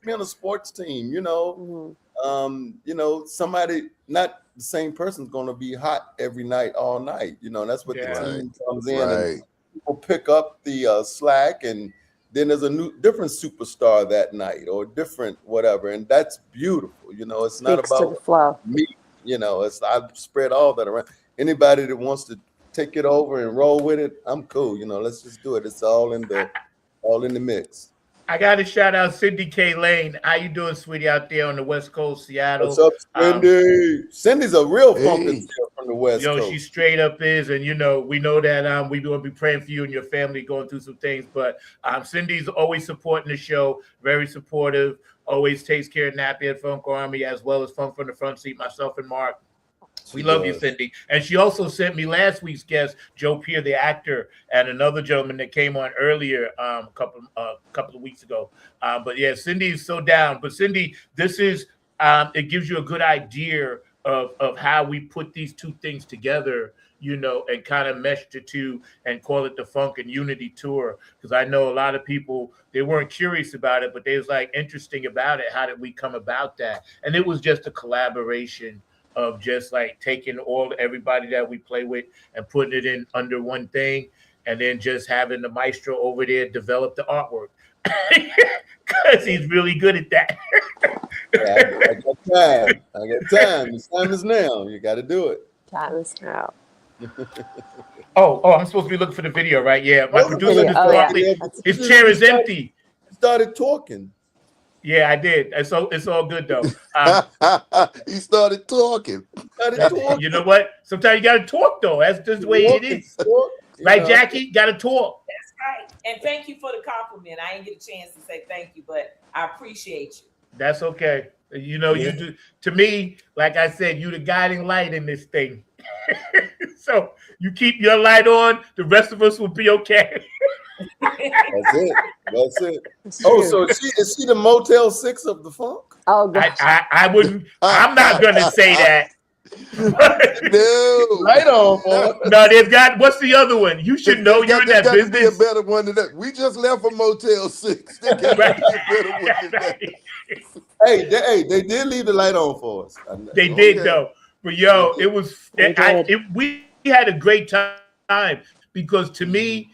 being a sports team, you know. You know, somebody, not the same person's going to be hot every night, all night. You know, that's what the team comes in and people pick up the slack, and then there's a different superstar that night or different whatever, and that's beautiful. You know, it's not Speaks to the about flow. me. You know, I spread all that around. Anybody that wants to take it over and roll with it, I'm cool. You know, let's just do it. It's all in the mix. I got to shout out Cindy K. Lane. How you doing, sweetie, out there on the West Coast, Seattle? What's up, Cindy? Cindy's a real funky from the West Coast. She straight up is, and you know, we know that we will be praying for you and your family going through some things. But Cindy's always supporting the show, very supportive, always takes care of Nappy and Funk Army, as well as Funk from the Front Seat, myself and Mark. We love you, Cindy. And she also sent me last week's guest, Joe Pierre, the actor, and another gentleman that came on earlier a couple of weeks ago. But yeah, Cindy is so down. But Cindy, this is it gives you a good idea of how we put these two things together, you know, and kind of mesh the two and call it the Funk and Unity Tour. Because I know a lot of people, they weren't curious about it, but they was like interesting about it. How did we come about that? And it was just a collaboration of just like taking everybody that we play with and putting it in under one thing, and then just having the maestro over there develop the artwork because he's really good at that. I got time. The time is now. You got to do it. Time is now. Oh, I'm supposed to be looking for the video, right? Yeah, my producer his chair is empty. Started talking. Yeah, I did. It's all good though. He started talking. You know what? Sometimes you gotta talk though. That's just the way it is. Right, Jackie? Gotta talk. That's right. And thank you for the compliment. I didn't get a chance to say thank you, but I appreciate you. That's okay. You know, you do. To me, like I said, you the guiding light in this thing. So you keep your light on, the rest of us will be okay. That's it. Oh, so is she the Motel 6 of the Funk? Oh, gosh. I wouldn't. I'm not gonna say that. No, Light on, boy. No, they've got. What's the other one? You should know. You're in that business. business. Be a better one than that. We just left a Motel 6. They got Right. to be a better one than that. They did leave the light on for us. They did though. But yo, it was. We had a great time because to me,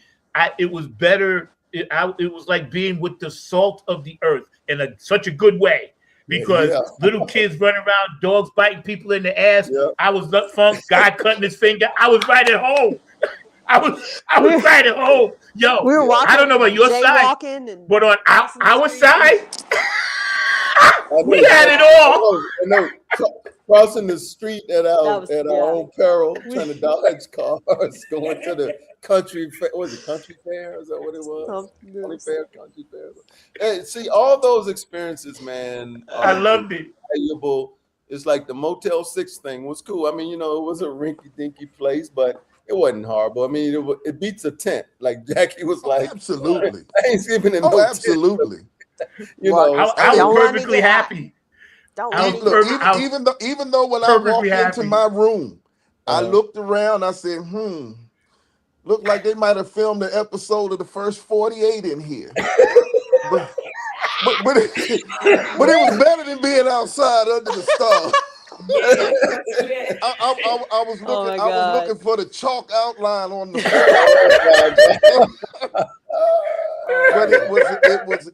it was better. It was like being with the salt of the earth in such a good way. Because little kids running around, dogs biting people in the ass. Yeah. I was up Funk, guy cutting his finger. I was right at home. I was right at home. Yo, we were walking, I don't know about your side, but on our side, we had it all. I know. Crossing the street at our own peril, trying to dodge cars, going to the country fair. Was it country fair? Is that what it was? Country fair. Hey, see, all those experiences, man. I loved it. Valuable. It's like the Motel 6 thing was cool. I mean, you know, it was a rinky-dinky place, but it wasn't horrible. I mean, it beats a tent. Like Jackie was like, absolutely. Thanksgiving in absolutely. You know, I was perfectly happy. Even though when I walked into my room, I looked around, I said, looked like they might have filmed an episode of the first 48 in here. but it was better than being outside under the stars. I was looking for the chalk outline on the floor. But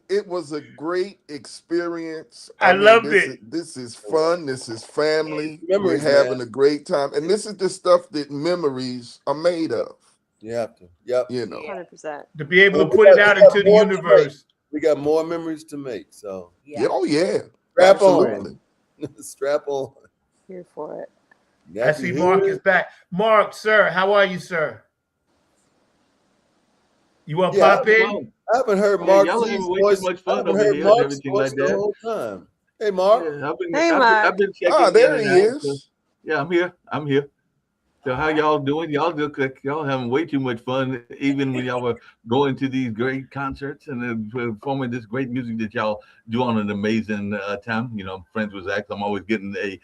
it was a great experience. I loved it. This is fun. This is family. We're having a great time, and this is the stuff that memories are made of. You have to. Yep. You know, 100%. To be able to put it out into the universe. We got more memories to make. So oh yeah, strap absolutely. on. Strap on. Here for it. I see Mark is back. Mark, sir, how are you, sir? You want to pop in? I haven't heard Yeah, Mark y'all are Z's having way voice. too much I fun haven't over heard here and Mark's everything voice like the that. whole time. Hey, Mark. Yeah, Hey, Mark. I've been checking Oh, there in he and out. So, is. yeah, I'm here. So how y'all doing? Y'all look like y'all having way too much fun, even when y'all were going to these great concerts and performing this great music that y'all do on an amazing time. You know, I'm friends with Zach. I'm always getting a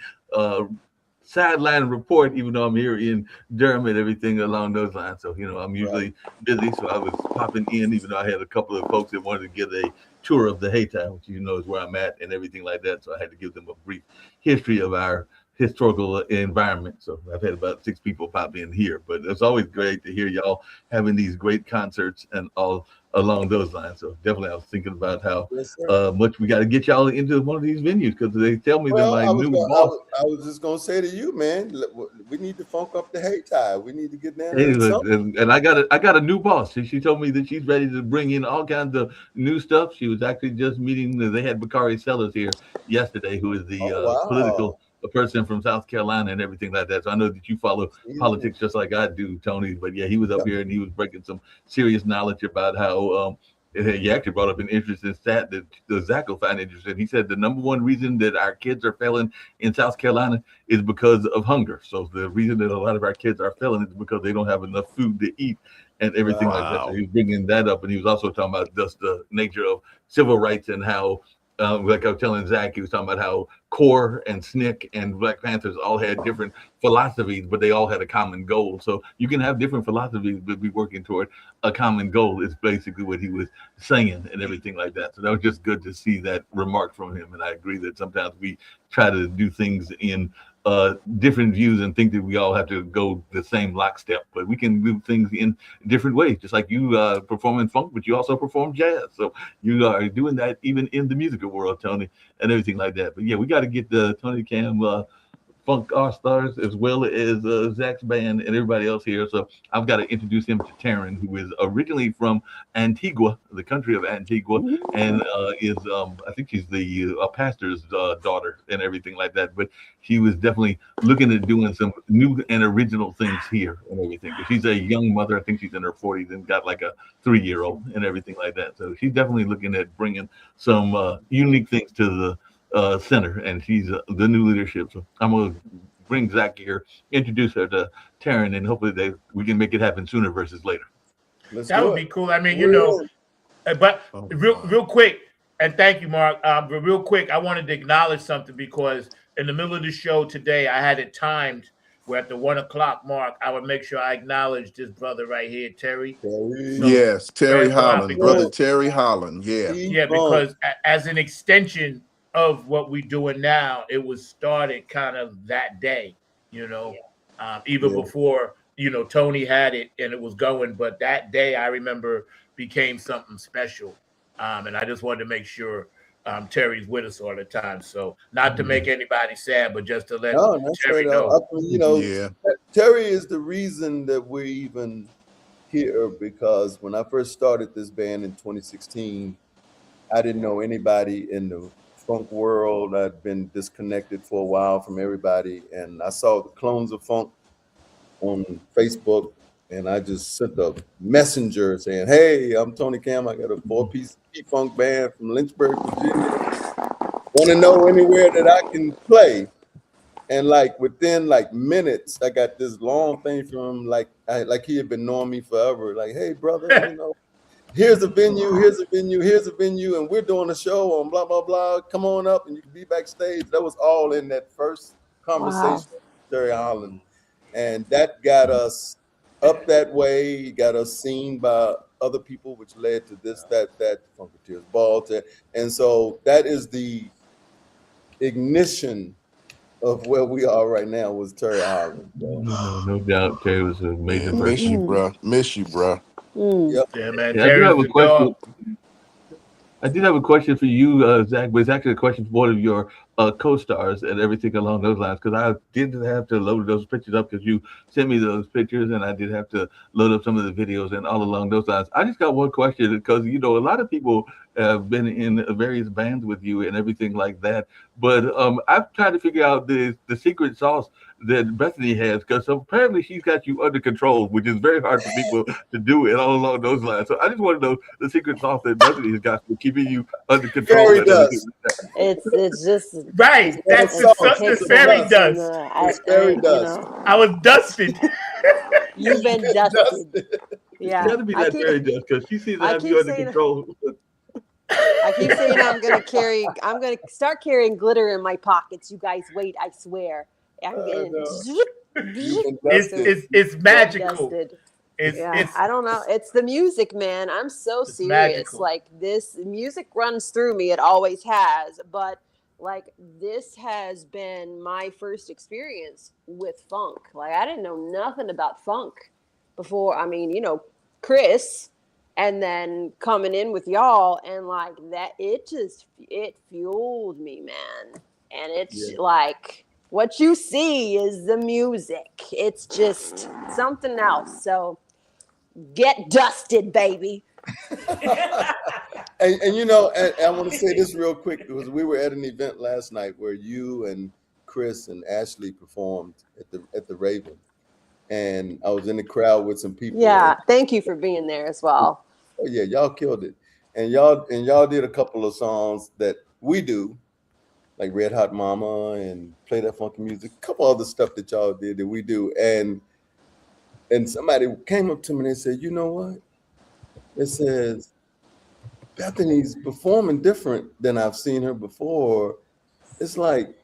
sideline report, even though I'm here in Durham and everything along those lines. So, you know, I'm usually busy. So I was popping in, even though I had a couple of folks that wanted to get a tour of the Haytime, which you know is where I'm at and everything like that. So I had to give them a brief history of our historical environment. So I've had about 6 people pop in here, but it's always great to hear y'all having these great concerts and all along those lines. So definitely I was thinking about how much we got to get y'all into one of these venues, because they tell me that my new boss. I was just gonna say to you, man, we need to funk up the hate tide. We need to get down Hey, there. look, and I got a new boss. She told me that she's ready to bring in all kinds of new stuff. She was actually just meeting. They had Bakari Sellers here yesterday, who is the political person from South Carolina and everything like that. So I know that you follow politics just like I do, Tony. But yeah, he was up here and he was breaking some serious knowledge about how. He actually brought up an interesting stat that Zach will find interesting. He said the number one reason that our kids are failing in South Carolina is because of hunger. So the reason that a lot of our kids are failing is because they don't have enough food to eat and everything like that. So he was bringing that up, and he was also talking about just the nature of civil rights and how, like I was telling Zach, he was talking about how CORE and SNCC and Black Panthers all had different philosophies, but they all had a common goal. So you can have different philosophies, but be working toward a common goal is basically what he was saying and everything like that. So that was just good to see that remark from him. And I agree that sometimes we try to do things in different views and think that we all have to go the same lockstep, but we can do things in different ways. Just like you performing funk, but you also perform jazz. So you are doing that even in the musical world, Tony, and everything like that. But yeah, we got to get the Tony Camm Funk All Stars, as well as Zach's band and everybody else here. So I've got to introduce him to Taryn, who is originally from Antigua, the country of Antigua, and is I think she's the pastor's daughter and everything like that. But she was definitely looking at doing some new and original things here and everything. But she's a young mother. I think she's in her 40s and got like a 3-year-old and everything like that. So she's definitely looking at bringing some unique things to the center, and she's the new leadership. So I'm gonna bring Zach here, introduce her to Taryn, and hopefully we can make it happen sooner versus later. That would be cool. I mean, you know, but real quick, and thank you, Mark. But real quick, I wanted to acknowledge something, because in the middle of the show today, I had it timed where at the 1 o'clock mark, I would make sure I acknowledge this brother right here, Terry. Yes, Terry Holland, brother Terry Holland. Yeah. Yeah, because as an extension of what we're doing now, it was started kind of that day, you know, even before, you know, Tony had it and it was going. But that day, I remember, became something special. And I just wanted to make sure Terry's with us all the time. So not to make anybody sad, but just to let Terry know. You know, Terry is the reason that we're even here, because when I first started this band in 2016, I didn't know anybody in the funk world. I'd been disconnected for a while from everybody, and I saw the Clones of Funk on Facebook, and I just sent a messenger saying, "Hey, I'm Tony Camm. I got a 4-piece P-Funk band from Lynchburg, Virginia. Want to know anywhere that I can play?" And like within like minutes, I got this long thing from him, like he had been knowing me forever. Like, "Hey, brother, you know, here's a venue, and we're doing a show on blah, blah, blah. Come on up and you can be backstage." That was all in that first conversation with Terry Holland. And that got us up that way, got us seen by other people, which led to this, that Funketeers Ball. And so that is the ignition of where we are right now, was Terry Holland. No doubt, Terry was a major person. Miss you, bro. Miss you, bro. Yep. Yeah, man. Yeah, I do have a question. I did have a question for you, Zach, but it's actually a question for one of your co-stars and everything along those lines. Because I did have to load those pictures up because you sent me those pictures, and I did have to load up some of the videos and all along those lines. I just got one question because a lot of people have been in various bands with you and everything like that. But I've tried to figure out the secret sauce that Bethany has, because apparently she's got you under control, which is very hard for people to do it all along those lines. So I just want to know the secret sauce that Bethany has got for keeping you under control. Fairy dust. It's just Right. That's the fairy dust. It's fairy dust. I was dusted. You've been dusted. Yeah. It's got to be that fairy dust because she seems to have you under control. I keep saying I'm going to start carrying glitter in my pockets. You guys wait, I swear. It's magical. I don't know. It's the music, man. I'm so serious. Magical. Like, this music runs through me. It always has. But like, this has been my first experience with funk. Like, I didn't know nothing about funk before. I mean, Chris, and then coming in with y'all, and like that, it fueled me, man. And it's like, what you see is the music. It's just something else. So get dusted, baby. and I want to say this real quick, because we were at an event last night where you and Chris and Ashley performed at the Raven, and I was in the crowd with some people. Yeah, thank you for being there as well. Oh yeah, y'all killed it, and y'all did a couple of songs that we do, like Red Hot Mama and Play That Funky Music, a couple other stuff that y'all did that we do. And somebody came up to me and they said, you know what? It says, Bethany's performing different than I've seen her before. It's like,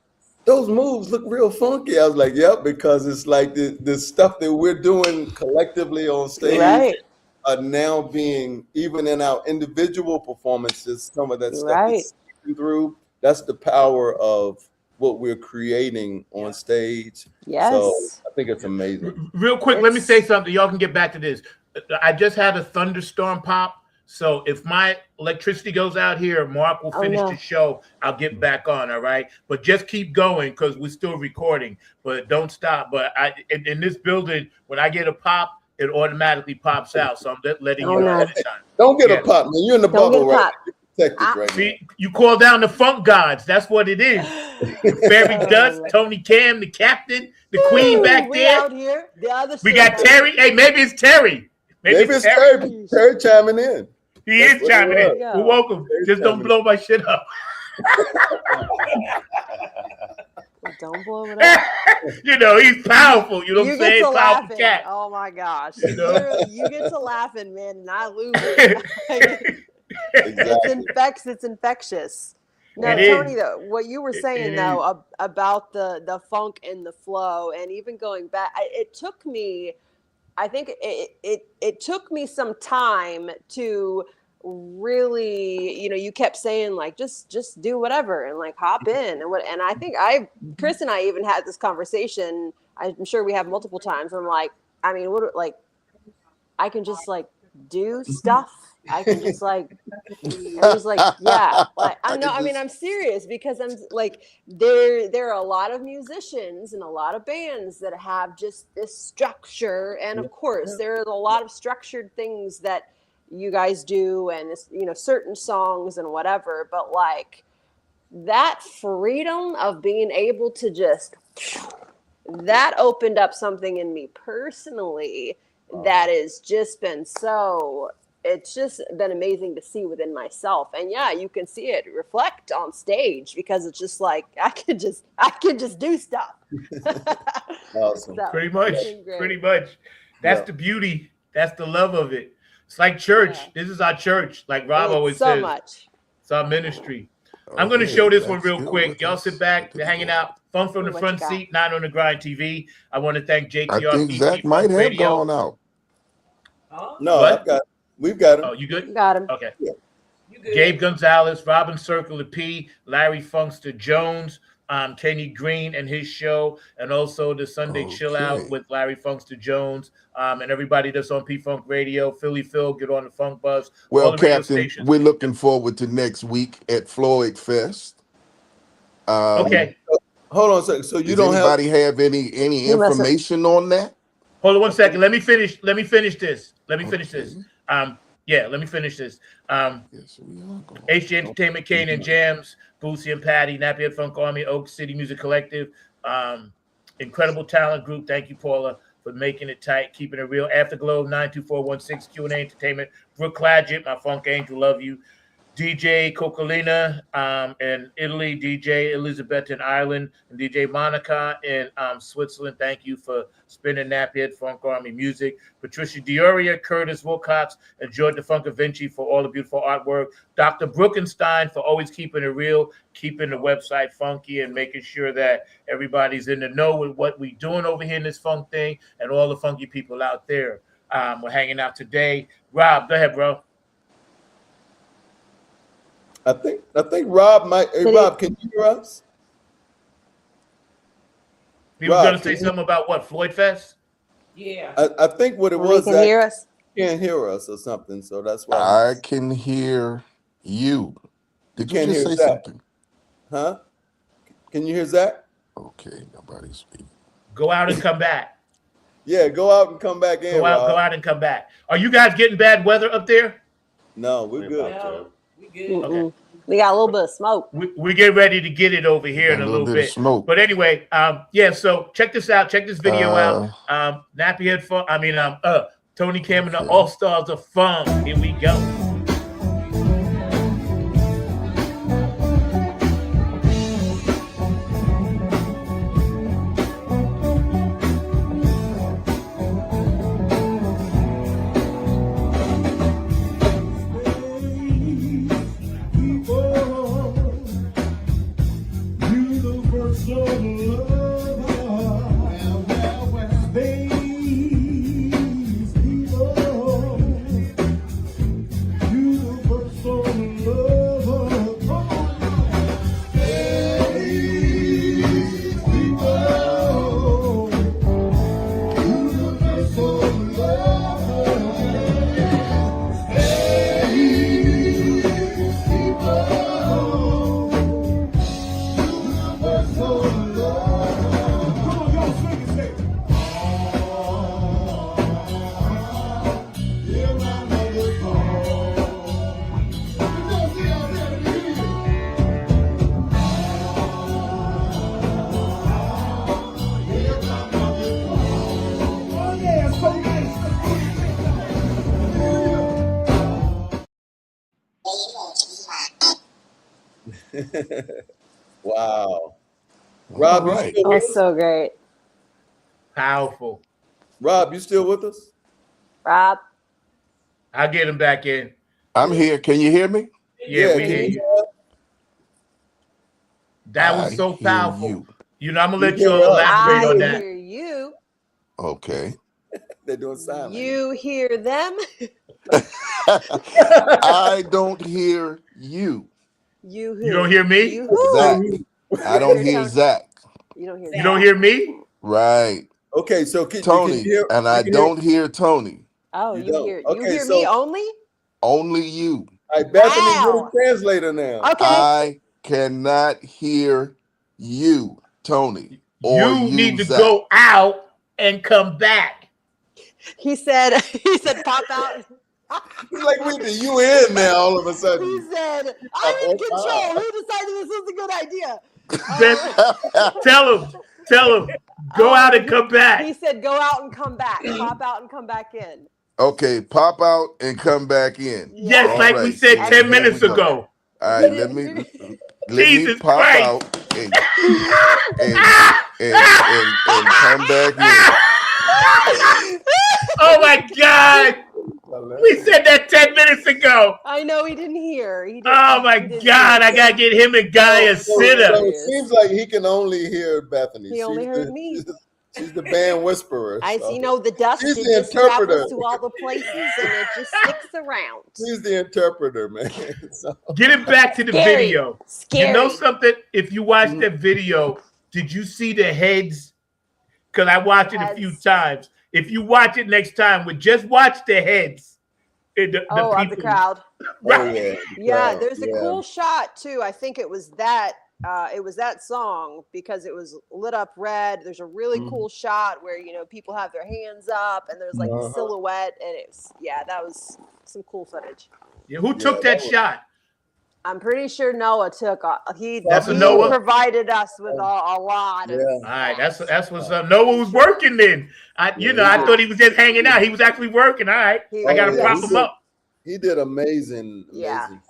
those moves look real funky. I was like, yep, because it's like the stuff that we're doing collectively on stage are now being, even in our individual performances, some of that stuff is seeping through. That's the power of what we're creating on stage. Yes. So I think it's amazing. Real quick, let me say something. Y'all can get back to this. I just had a thunderstorm pop. So if my electricity goes out here, Mark will finish the show. I'll get back on, all right? But just keep going because we're still recording. But don't stop. But in this building, when I get a pop, it automatically pops out. So I'm just letting you know ahead of time. Don't get a pop, man. You're in the bubble, right? See, you call down the funk gods. That's what it is. Fairy Dust, Tony Camm, the captain, the queen back there. Out here. We got Terry. Hey, maybe it's Terry. Maybe it's Terry. Terry chiming in. He is chiming in. You're welcome. Just don't blow my shit up. Don't blow it up. He's powerful. You know what I'm saying? Powerful cat. Oh my gosh. You get to laughing, man, and I lose it. Exactly. It's infectious. Now, Tony, though, what you were saying though about the funk and the flow, and even going back, it took me some time to really, you kept saying like just do whatever and like hop in and I think Chris and I even had this conversation. I'm sure we have multiple times. I'm like, I mean, I can just like do stuff. I can just like, yeah. Like, I know. I mean, I'm serious because I'm like, there are a lot of musicians and a lot of bands that have just this structure, and of course, there are a lot of structured things that you guys do, and certain songs and whatever. But like that freedom of being able to just that opened up something in me personally that has just been it's just been amazing to see within myself. And yeah, you can see it reflect on stage because it's just like I can just do stuff. Awesome. So, pretty much. That's the beauty. That's the love of it. It's like church. Yeah. This is our church. Like Rob always says. Much. It's our ministry. I'm going to show this one real quick. Y'all sit back. They're hanging out. Fun from the front seat, 9 on the Grind TV. I want to thank JTR. I think Zach might have gone out. No, we've got him. Oh, you good? Got him. Okay. Yeah. Gabe Gonzalez, Robin Circle of P, Larry Funkster Jones, Kenny Green and his show, and also the Sunday Chill Out with Larry Funkster Jones, and everybody that's on P-Funk Radio. Philly Phil, get on the Funk Buzz. Well, Captain, we're looking forward to next week at Floyd Fest. Okay. Hold on a second. So you does don't anybody have any information on that? Hold on one second. Let me finish this. Let me finish this. Let me finish this. HG Entertainment, Kane and Jams, Boosie and Patty, Nappy Funk Army, Oak City Music Collective, incredible talent group. Thank you, Paula, for making it tight, keeping it real. Afterglow 92416 Q&A Entertainment, Brooke Cladgett, my funk angel, love you. DJ Coccolina in Italy, DJ Elizabeth in Ireland, and DJ Monica in Switzerland. Thank you for spinning Nappy Funk Army music. Patricia Dioria, Curtis Wilcox, and George DeFunca Vinci for all the beautiful artwork. Dr. Brookenstein for always keeping it real, keeping the website funky, and making sure that everybody's in the know with what we're doing over here in this funk thing, and all the funky people out there. We're hanging out today. Rob, go ahead, bro. I think Rob might. Hey, Rob, can you hear us? He was going to say something about what, Floyd Fest? Yeah. I think what it was that hear us? Can't hear us or something, so that's why. I can hear you. Did you just say something? Huh? Can you hear Zach? Okay, nobody's speaking. Go out and come back. Yeah, go out and come back in. Go out and come back. Are you guys getting bad weather up there? No, we're good. Okay. We got a little bit of smoke. We get ready to get it over here in a little bit. Smoke. But anyway, so check this out. Check this video out. Nappy Head Fun. Tony Camm and the All Stars of Fun. Here we go. Wow. Rob, you still with us? So great. Powerful. Rob, you still with us? Rob? I'll get him back in. I'm here. Can you hear me? Yeah, we hear you. That was so powerful. You know, I'm going to let you elaborate on that. I hear you. Okay. They're doing silent. You hear them? I don't hear you. You don't hear me? Zach. I don't hear Zach. You don't hear. You don't hear me? Right. Okay, so Tony, and I don't hear Tony. Oh, you hear Okay, me only? Only you. All right, Bethany, you're the translator now. Okay. I cannot hear you, Tony. Or You need to Zach. go out and come back. He said pop out. He's like with the UN now all of a sudden. He said, I'm in control. Who decided this was a good idea? Tell him, go out and come back. He said, go out and come back. Pop out and come back in. Okay, pop out and come back in. Yes, All like right. we said 10 minutes ago. All right, let me pop Christ. out and come back in. Oh my God. We said that 10 minutes ago. I know he didn't hear. Oh my God. I got to get him and Guy a sitter. So it seems like he can only hear Bethany. He only heard me. She's the band whisperer. The dust she's it the just interpreter. travels to all the places and it just sticks around. She's the interpreter, man. Getting back to the video. Scary. You know something? If you watch that video, did you see the heads? Because I watched it a few times. If you watch it next time, just watch the heads. Of the crowd. Right. Yeah, there's a cool shot too. I think it was that song because it was lit up red. There's a really cool shot where people have their hands up and there's like the silhouette, and that was some cool footage. Yeah, who took that shot? I'm pretty sure Noah took. He Noah provided us with a lot of. All right, that's what's up. Noah was working then. I thought he was just hanging out. He was actually working. All right, I gotta prop him up. He did amazing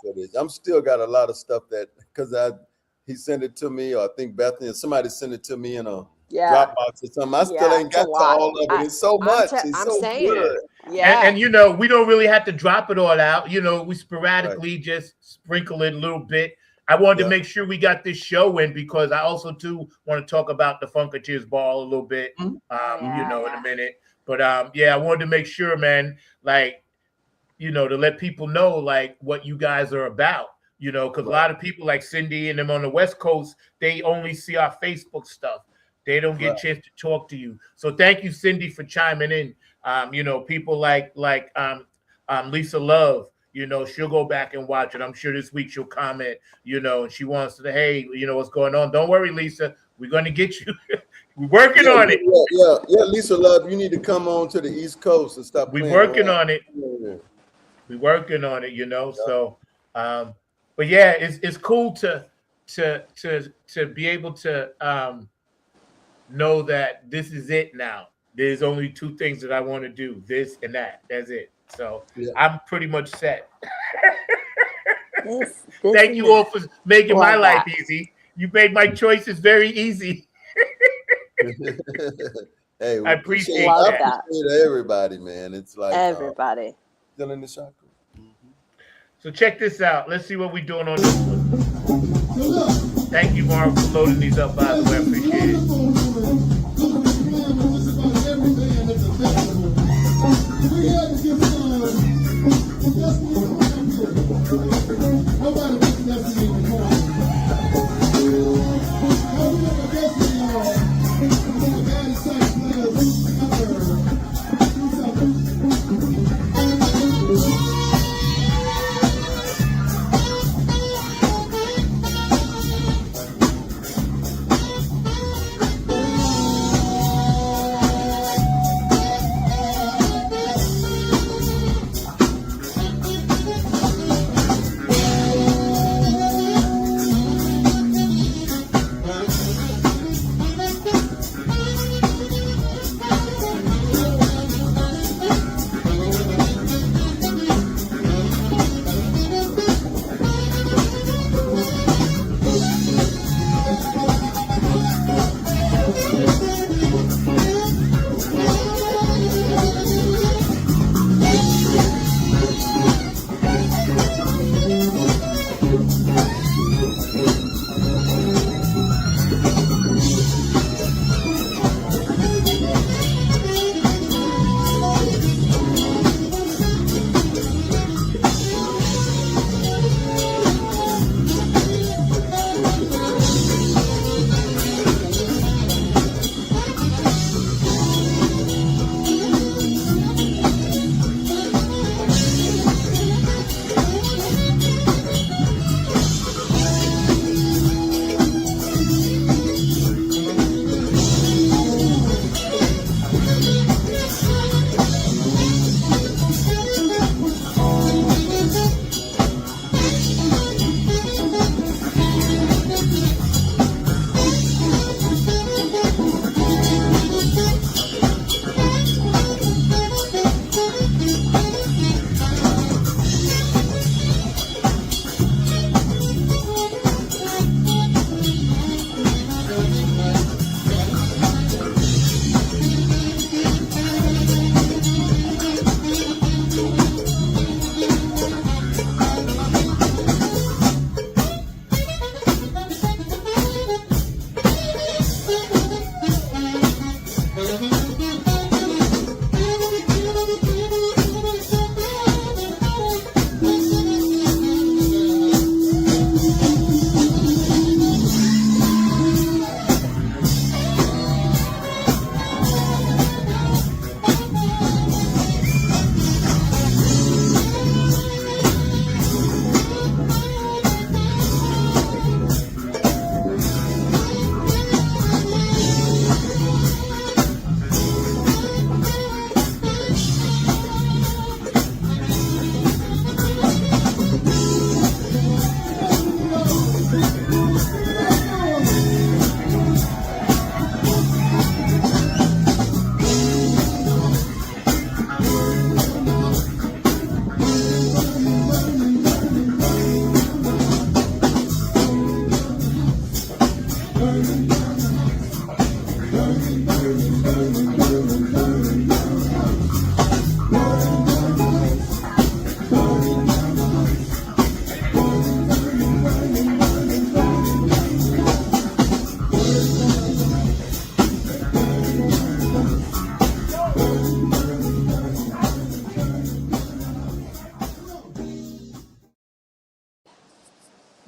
footage. I'm still got a lot of stuff because he sent it to me, or I think Bethany or somebody sent it to me in a Dropbox or something. I still ain't got to all of it. It's so much. It's so good. Yeah. And we don't really have to drop it all out. We sporadically just sprinkle it a little bit. I wanted to make sure we got this show in because I also too want to talk about the Funketeers Ball a little bit, in a minute. But I wanted to make sure, man, to let people know what you guys are about. Because a lot of people like Cindy and them on the West Coast, they only see our Facebook stuff. They don't get a chance to talk to you. So thank you, Cindy, for chiming in. People like Lisa Love, she'll go back and watch it. I'm sure this week she'll comment, and she wants to, hey, what's going on? Don't worry, Lisa. We're going to get you. We're working on it. Yeah, Lisa Love, you need to come on to the East Coast and stop. We're working on it. We're working on it, So, but yeah, it's cool to be able to know that this is it now. There's only two things that I want to do, this and that. That's it. So I'm pretty much set. Thank you all for making my life easy. You made my choices very easy. Hey, I appreciate that. that. Everybody, man. It's like everybody. Still in the shot. So check this out. Let's see what we're doing on this one. Thank you, Mark, for loading these up, by the way. I appreciate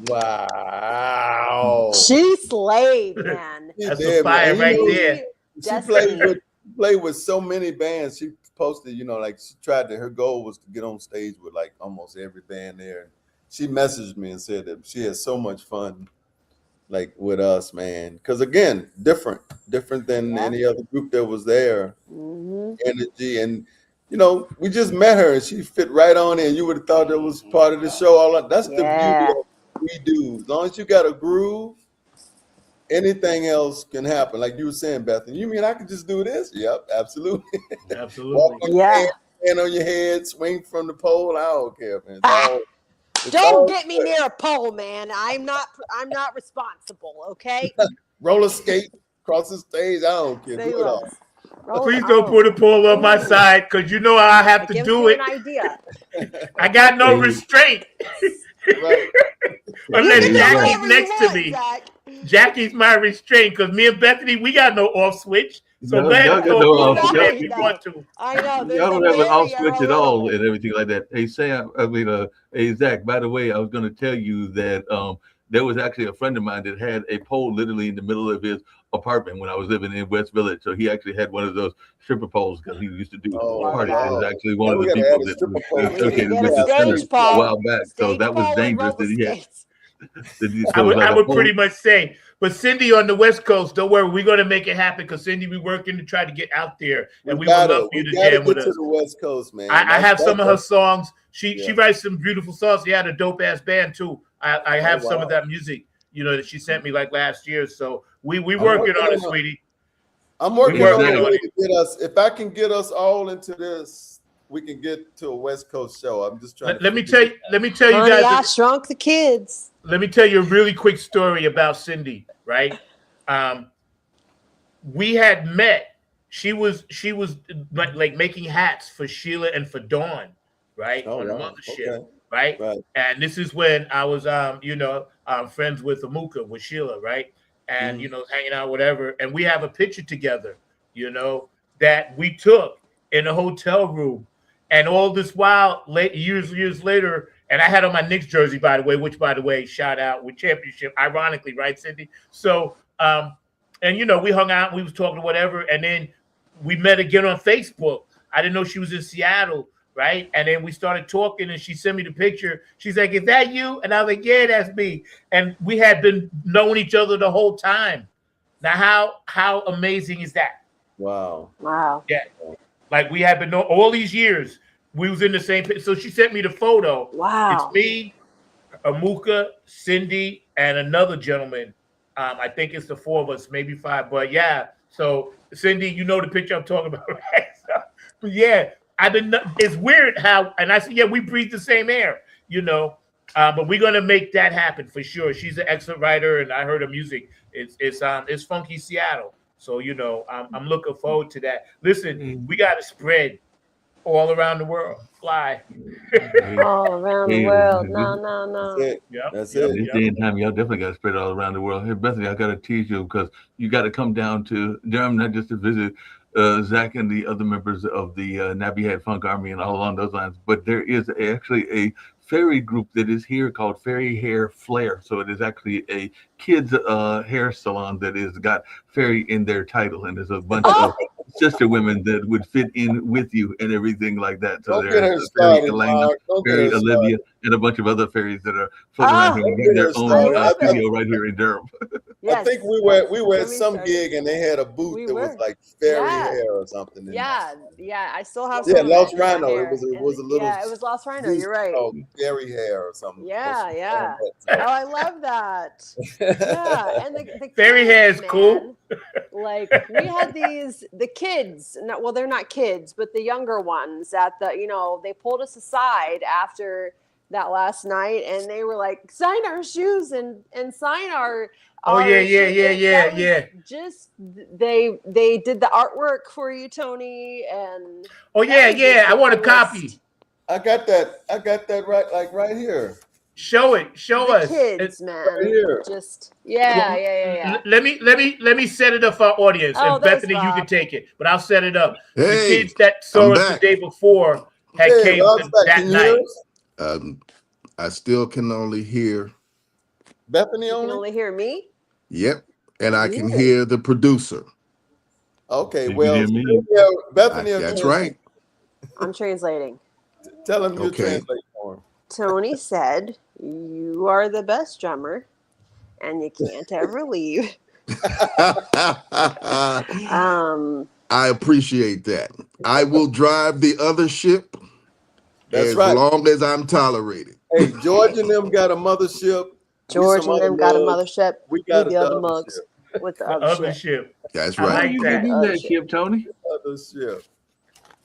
Wow. She slayed, man. That's a fire right there. She played with so many bands. She posted, like she tried to. Her goal was to get on stage with like almost every band there. She messaged me and said that she had so much fun, like with us, man. Because again, different than any other group that was there. Energy and. We just met her and she fit right on in. You would have thought that was part of the show. That's the beauty of what we do. As long as you got a groove, anything else can happen. Like you were saying, Bethany, you mean I could just do this? Yep, absolutely. Absolutely. Walk on your hand on your head, swing from the pole. I don't care, man. Don't get me near a pole, man. I'm not responsible, okay? Roller skate across the stage. I don't care. Do it all. Please don't put a pole on my side, because you know I have to do it. An idea. I got no restraint. Unless Jackie's next to me. Jackie's my restraint, because me and Bethany, we got no off switch. So let go if you want to. I know. Y'all don't have an off switch at all and everything like that. Hey, Sam, hey, Zach, by the way, I was going to tell you that there was actually a friend of mine that had a pole literally in the middle of his apartment when I was living in West Village. So he actually had one of those stripper poles because he used to do parties. He was actually one of the people that was associated with the center a while back. So that was dangerous that he had. I would pretty much say, but Cindy on the West Coast, don't worry, we're going to make it happen, because Cindy, we're working to try to get out there, and we would love for you to jam with us. To the West Coast, man. I have some of her songs. She writes some beautiful songs. She had a dope ass band too. I have some of that music, that she sent me like last year. So we working on it, sweetie. I'm working on it to get us. If I can get us all into this, we can get to a West Coast show. I'm just trying. Let me tell you guys. I shrunk the kids. Let me tell you a really quick story about Cindy. Right, we had met. She was like making hats for Sheila and for Dawn, right, on the mothership, right. And this is when I was, friends with Amuka, with Sheila, right, and hanging out, whatever. And we have a picture together, that we took in a hotel room, and all this while, years later. And I had on my Knicks jersey, by the way, which, by the way, shout out with championship, ironically, right, Cindy? So, we hung out, we was talking whatever, and then we met again on Facebook. I didn't know she was in Seattle, right? And then we started talking, and she sent me the picture. She's like, "Is that you?" And I was like, "Yeah, that's me." And we had been knowing each other the whole time. Now, how amazing is that? Wow. Yeah, like we had been knowing all these years. We was in the same picture. So she sent me the photo. Wow. It's me, Amuka, Cindy, and another gentleman. I think it's the four of us, maybe five. But yeah, so Cindy, you know the picture I'm talking about, right? But yeah, it's weird how, and I said, yeah, we breathe the same air, but we're gonna make that happen for sure. She's an excellent writer, and I heard her music. It's funky Seattle. So I'm looking forward to that. Listen, we got to spread all around the world. Fly. All around the world. No. That's it. This day and time, y'all definitely got to spread all around the world. Hey, Bethany, I got to tease you because you got to come down to Durham, not just to visit Zach and the other members of the Nappy Head Funk Army and all along those lines, but there is actually a fairy group that is here called Fairy Hair Flair. So it is actually a kids hair salon that has got fairy in their title, and there's a bunch of sister women that would fit in with you and everything like that. So there's Fairy Elena, Fairy Olivia, and a bunch of other fairies that are floating around here and their own studio right here in Durham. Yes. I think we were at some gig and they had a booth that was like fairy hair or something. Yeah, I still have. Yeah, Lost Rhino. It was a little. Yeah, it was Lost Rhino. You're right. Fairy hair or something. Yeah. Oh, I love that. Yeah, and the fairy hair is cool. Like we had the kids. Well, they're not kids, but the younger ones at the. They pulled us aside after that last night, and they were like, "Sign our shoes and sign our." Yeah. Just they did the artwork for you, Tony, and I want a copy. I got that right here. Show us, kids, man. Right here. Just yeah. Let me set it up for our audience, and Bethany, you can take it, but I'll set it up. Hey, the kids that saw us the day before came that night. I still can only hear Bethany You can only? only hear me? Yep. And I can Weird. hear the producer. Okay, You can well, hear me. Bethany will That's translate. right. I'm translating. Tell him you Okay. translate for him. Tony said, "You are the best drummer, and you can't ever leave." I appreciate that. I will drive the other ship That's as right. long as I'm tolerated. Hey, George and them got a mothership. George and them got a mothership. We We got the other other mugs ship. with the The other other ship. ship. That's I How right. do like you get that. in Other that ship. ship, Tony? Other ship.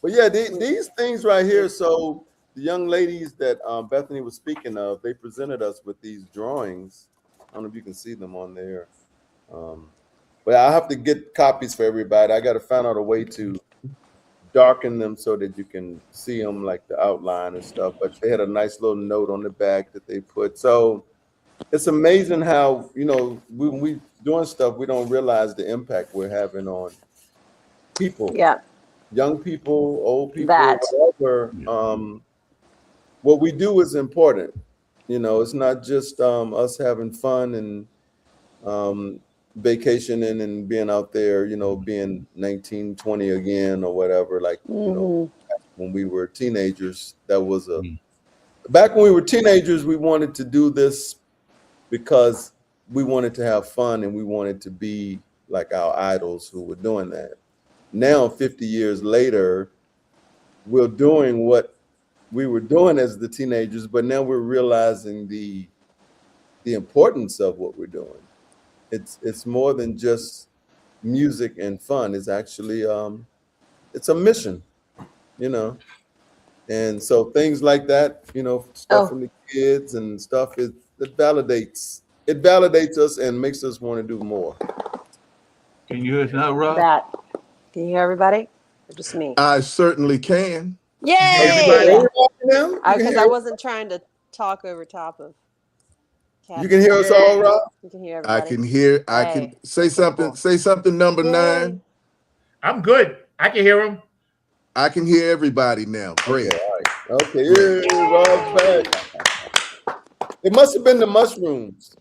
But yeah, these things right here. So the young ladies that Bethany was speaking of, they presented us with these drawings. I don't know if you can see them on there. But I have to get copies for everybody. I got to find out a way to darken them so that you can see them, like the outline and stuff. But they had a nice little note on the back that they put. So it's amazing how, when we doing stuff, we don't realize the impact we're having on people, Yeah, young people, old people, that. whatever. What we do is important. It's not just us having fun and vacationing and being out there, being 19, 20 again or whatever. Like, when we were teenagers, that was back when we were teenagers, we wanted to do this because we wanted to have fun and we wanted to be like our idols who were doing that. Now, 50 years later, we're doing what we were doing as the teenagers, but now we're realizing the importance of what we're doing. It's more than just music and fun. It's actually it's a mission, you know. And so things like that, stuff from the kids and stuff, it validates us and makes us want to do more. Can you hear us now, Rob? That. Can you hear everybody? Or just me? I certainly can. Yay! Everybody Because I wasn't trying to talk over top of. You can hear us all, Rob? You can hear I everybody. can hear. I Hey, can say something. cool. Say something. Number Yay. 9. I'm good. I can hear him. I can hear everybody now. Great. Okay, all right. Okay, yeah, Rob's back. It must have been the mushrooms.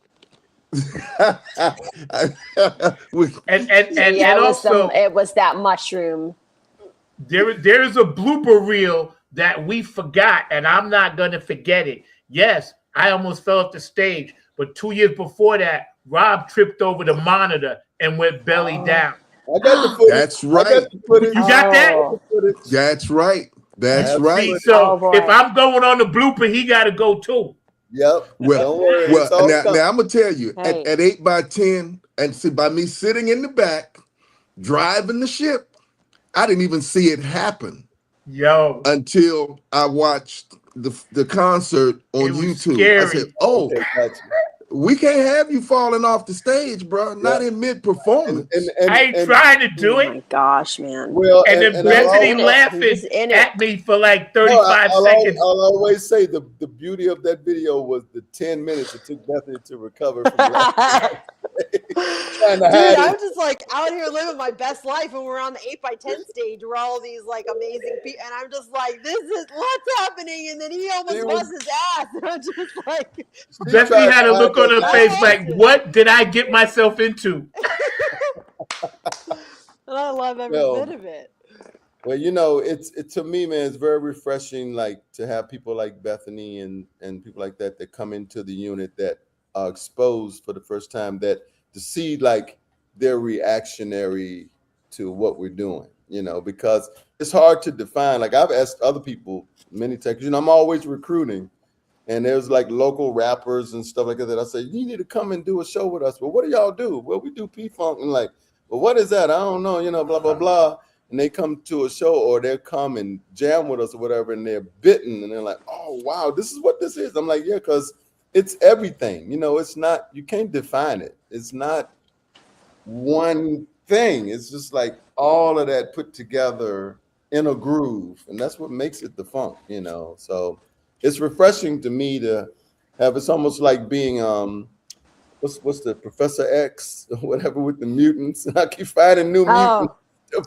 And also, it was that mushroom. there is a blooper reel that we forgot, and I'm not gonna forget it. Yes, I almost fell off the stage, but 2 years before that, Rob tripped over the monitor and went belly down. I got the footage. That's right. You got that? That's right. That's right. See, so if I'm going on the blooper, he got to go too. Yep. Well, now I'm gonna tell you, at 8x10, and see, by me sitting in the back, driving the ship, I didn't even see it happen. Until I watched the concert on YouTube. Scary. I said, "Oh, we can't have you falling off the stage, bro. Not in mid-performance." I ain't trying to do it. Oh my gosh, man. Well, and then Bethany laughing at me for like 35 seconds. I'll always say the beauty of that video was the 10 minutes it took Bethany to recover from that. Dude, I'm just like out here living my best life, and we're on the 8x10 stage where all these like amazing people, and I'm just like, this is what's happening, and then he almost busts his ass. And I'm just like, Bethany had a look on her face like, what did I get myself into? And I love every bit of it. Well, it's to me, man, it's very refreshing, like to have people like Bethany and people like that come into the unit that are exposed for the first time, that to see like they're reactionary to what we're doing, because it's hard to define. Like I've asked other people many times, I'm always recruiting, and there's like local rappers and stuff like that. I say, you need to come and do a show with us. Well, what do y'all do? Well, we do P-Funk. And like, well, what is that? I don't know, blah, blah, blah. And they come to a show or they'll come and jam with us or whatever, and they're bitten and they're like, oh, wow, this is what this is. I'm like, yeah, because it's everything. It's not, you can't define it. It's not one thing. It's just like all of that put together in a groove. And that's what makes it the funk, So it's refreshing to me to have, it's almost like being, what's the Professor X or whatever with the mutants. And I keep finding new mutants to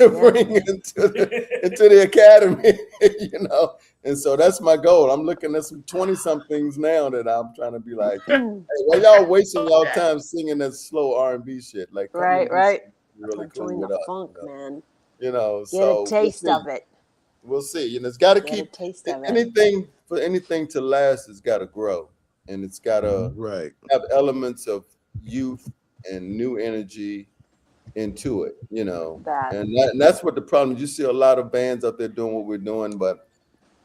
bring into the academy, you know. And so that's my goal. I'm looking at some 20-somethings now that I'm trying to be like, hey, why y'all wasting y'all time singing that slow R&B shit? Like, come and do something really cool join with the us, funk, man. you know. Get So a taste of it. We'll see. You know, it's got to Get a keep taste of it. anything to last. It's got to grow, and it's got to have elements of youth and new energy into it. You know, and that's what the problem is. You see a lot of bands out there doing what we're doing, but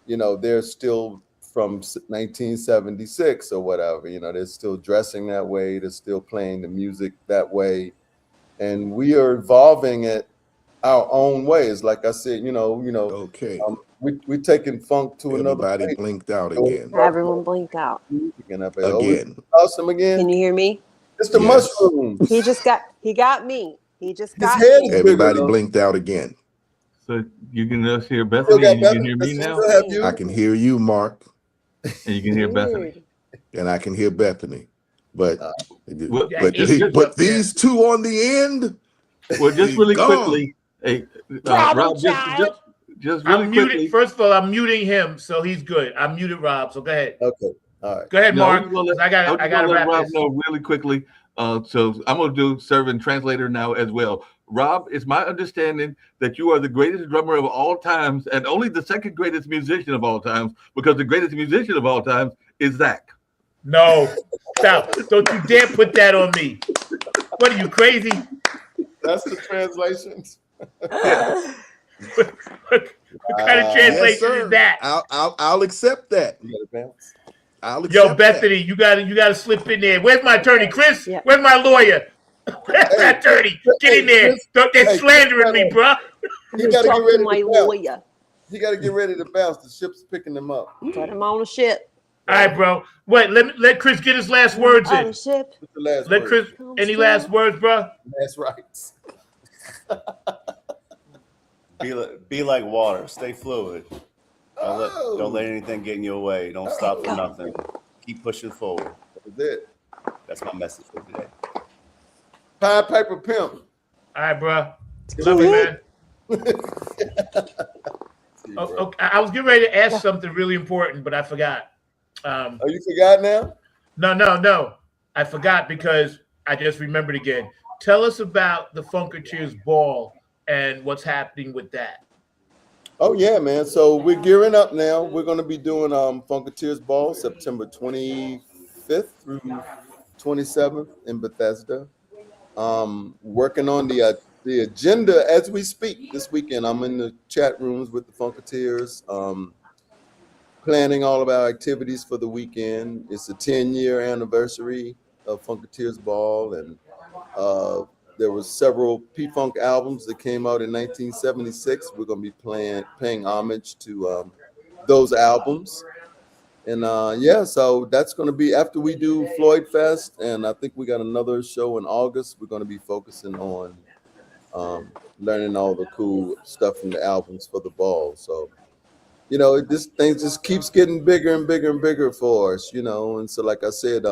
you know, they're still from 1976 or whatever. You know, they're still dressing that way. They're still playing the music that way, and we are evolving it our own ways. Like I said, you know. Okay. We're taking funk to another place. Everybody blinked out again. Everyone blinked out. Again. Awesome again. Can you hear me? It's the mushroom. He got me. He just got His head me. is Everybody bigger, blinked out again. So you can just hear Bethany and you can hear me now? I can hear you, Mark. And you can hear Bethany. And I can hear Bethany. But these two on the end. Well, just really quickly, hey, Rob, just really I'm quickly. muted. First of all, I'm muting him, so he's good. I'm muted Rob, so go ahead. Okay. All right. Go ahead, Mark. I got to let wrap Rob this. know really quickly. So I'm going to serve and translator now as well. Rob, it's my understanding that you are the greatest drummer of all times and only the second greatest musician of all times, because the greatest musician of all times is Zach. No, stop. Don't you dare put that on me. What are you, crazy? That's the translations. What kind of translation is that? I'll accept that. Yo, Bethany, you gotta slip in there. Where's my attorney, Chris? Yeah. Where's my lawyer? Where's my attorney? Get in there. They're slandering me, bro. You gotta get ready to bounce. You gotta get ready to bounce. The ship's picking them up. Put him on the ship. All right, bro. Wait, let Chris get his last words in. Ship. Let Chris. Any last words, bro? That's right. Be like water. Stay fluid. Don't let anything get in your way. Don't stop for nothing. Keep pushing forward. That's it. That's my message for today. Pied Piper Pimp. All right, bro. Love you, man. Okay. I was getting ready to ask something really important, but I forgot. Oh, you forgot now? No. I forgot because I just remembered again. Tell us about the Funketeers Ball and what's happening with that. Oh yeah, man. So we're gearing up now. We're going to be doing Funketeers Ball September 25th through 27th in Bethesda. Working on the agenda as we speak this weekend. I'm in the chat rooms with the Funketeers, planning all of our activities for the weekend. It's the 10-year anniversary of Funketeers Ball, and there were several P-Funk albums that came out in 1976. We're going to be paying homage to those albums. And so that's going to be after we do Floyd Fest. And I think we got another show in August. We're going to be focusing on learning all the cool stuff from the albums for the ball. So, you know, this thing just keeps getting bigger and bigger and bigger for us, you know. And so, like I said,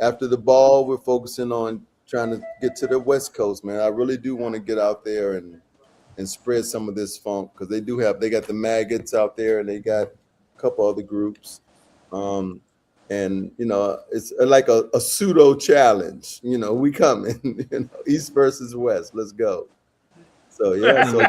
after the ball, we're focusing on trying to get to the West Coast, man. I really do want to get out there and spread some of this funk, because they got the Maggots out there, and they got a couple other groups. And, you know, it's like a pseudo challenge. You know, we coming, you know, East versus West. Let's go. So, yeah. So,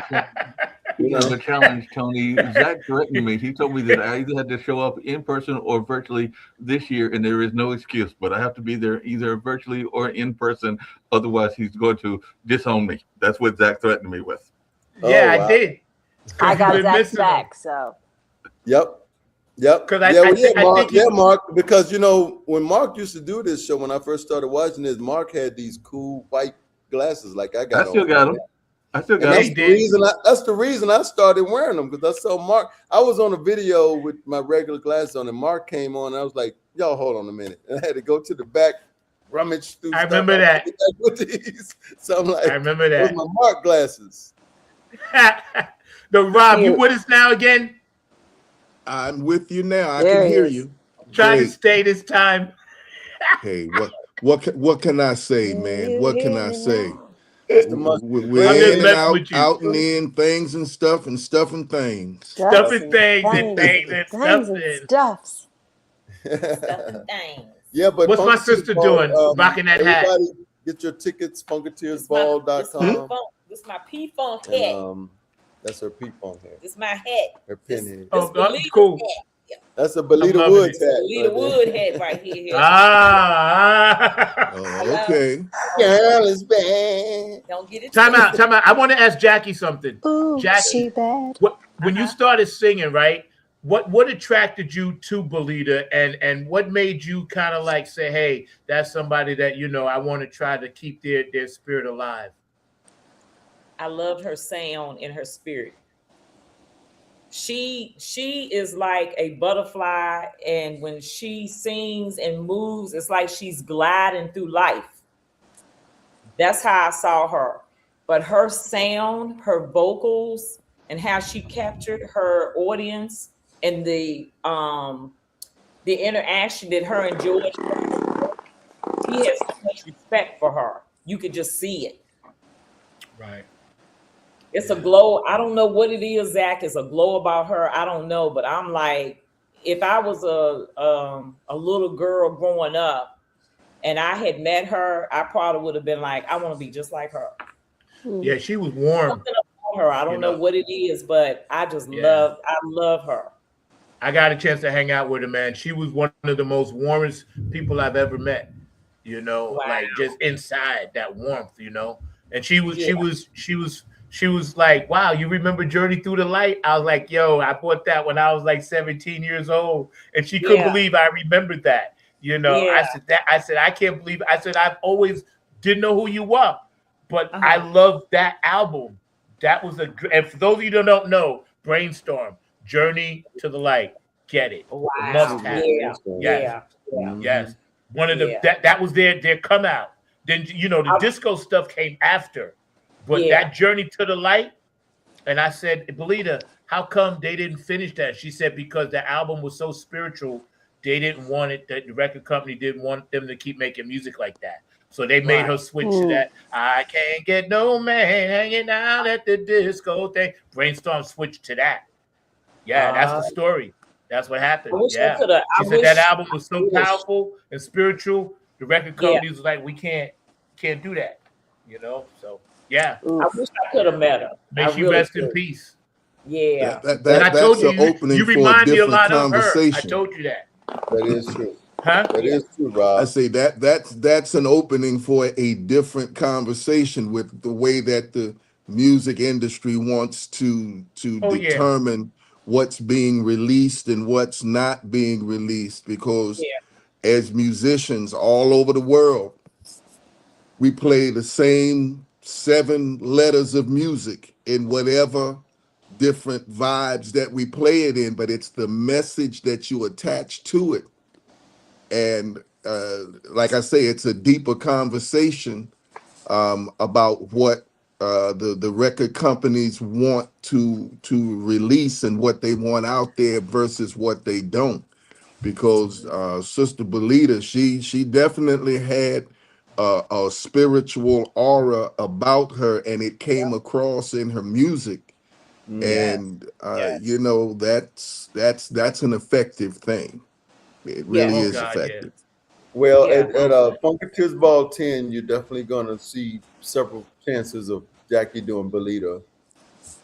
you know, the challenge, Tony. Zach threatened me. He told me that I either had to show up in person or virtually this year, and there is no excuse, but I have to be there either virtually or in person. Otherwise, he's going to disown me. That's what Zach threatened me with. Yeah, I did. I got Zach's back, so. Yep. Mark, because, you know, when Mark used to do this show, when I first started watching this, Mark had these cool white glasses like I got. I still got them. That's the reason I started wearing them, because I saw Mark. I was on a video with my regular glasses on, and Mark came on, and I was like, "Y'all, hold on a minute." And I had to go to the back, rummage through. I remember that. So I'm like, I remember that. Those my Mark glasses. No, Rob, you with us now again? I'm with you now. I can hear you. Trying to stay this time. Hey, what can I say, man? What can I say? It's the mustard. We're I'm just in and messing with you. out and in, things and stuff and stuff and things. Stuffing things and things and things and stuffing. stuffs. Stuffing things. Yeah, but What's my sister doing? Rocking that hat. Everybody get your tickets, funkatiersball.com. This is my P-Funk hat. And, that's her P-Funk hat. This is my hat. Her pin hat. Oh, cool. That's a Belita Woods hat. Belita Wood hat right here. Oh, okay. Girl is bad. Don't get it. Time out. I want to ask Jackie something. Ooh, Jackie, she bad. When you started singing, right? What attracted you to Belita, and what made you kind of like say, hey, that's somebody that, you know, I want to try to keep their spirit alive? I loved her sound and her spirit. She is like a butterfly, and when she sings and moves, it's like she's gliding through life. That's how I saw her. But her sound, her vocals, and how she captured her audience, and the interaction that her and George, he has so much respect for her. You could just see it. Right. It's a glow. I don't know what it is, Zach. It's a glow about her. I don't know, but I'm like, if I was a little girl growing up and I had met her, I probably would have been like, I want to be just like her. Yeah, she was warm. Something about her. I don't know what it is, but I just love her. I got a chance to hang out with her, man. She was one of the most warmest people I've ever met. You know, like just inside that warmth, you know. And she was like, wow, you remember Journey Through the Light? I was like, yo, I bought that when I was like 17 years old. And she couldn't believe I remembered that. You know, I said, I can't believe it. I said, I've always didn't know who you were, but I love that album. That was and for those of you who don't know, Brainstorm, Journey to the Light, get it. Wow. Must have. Yes. One of the, that was their come out. Then, you know, the disco stuff came after. But that Journey to the Light, and I said, Belita, how come they didn't finish that? She said, because the album was so spiritual, they didn't want it, the record company didn't want them to keep making music like that. So they made her switch to that. I can't get no man hanging out at the disco thing. Brainstorm switched to that. Yeah, that's the story. That's what happened. She said that album was so powerful and spiritual, the record companies was like, we can't do that, you know? So. Yeah, I wish I could have met her. May she rest in peace. Yeah, and I told you remind me a lot of her. I told you that. That is true. Huh? That is true, Rob. I say that's an opening for a different conversation with the way that the music industry wants to determine what's being released and what's not being released. Because as musicians all over the world, we play the same 7 letters of music in whatever different vibes that we play it in, but it's the message that you attach to it. And like I say, it's a deeper conversation about what the record companies want to release and what they want out there versus what they don't. Because Sister Belita, she definitely had a spiritual aura about her, and it came across in her music. And you know, that's an effective thing. It really is effective. Well, at Funkateurs Ball 10, you're definitely going to see several chances of Jackie doing Belita.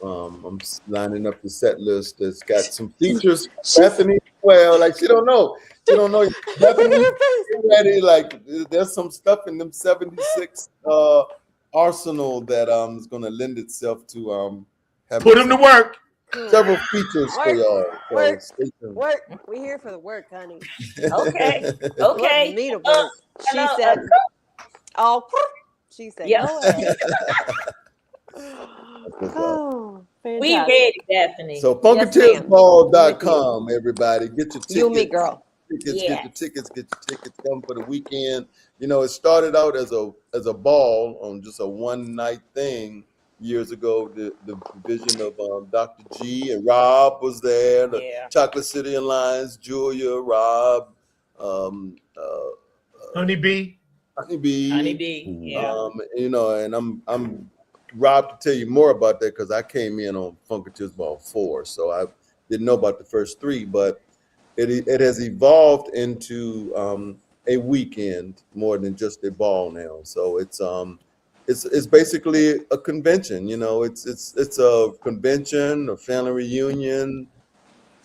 I'm lining up the set list that's got some features. Bethany, well, like she don't know. Bethany, ready. Like there's some stuff in them 76 arsenal that is going to lend itself to put them to work. Several features for y'all. Work. We here for the work, honey. Okay. Me to work. She said. Oh, she said. Yeah. Oh, fantastic. We ready, Bethany. So funkatiersball.com, everybody. Get your tickets. You and me, girl. Get your tickets. Come for the weekend. You know, it started out as a ball on just a one-night thing years ago. The vision of Dr. G and Rob was there. The Chocolate City Alliance, Julia, Rob, Honey Bee. Honeybee. Yeah. You know, and I'm Rob to tell you more about that because I came in on Funketeers Ball 4, so I didn't know about the first 3, but it has evolved into a weekend more than just a ball now. So it's basically a convention. You know, it's a convention, a family reunion,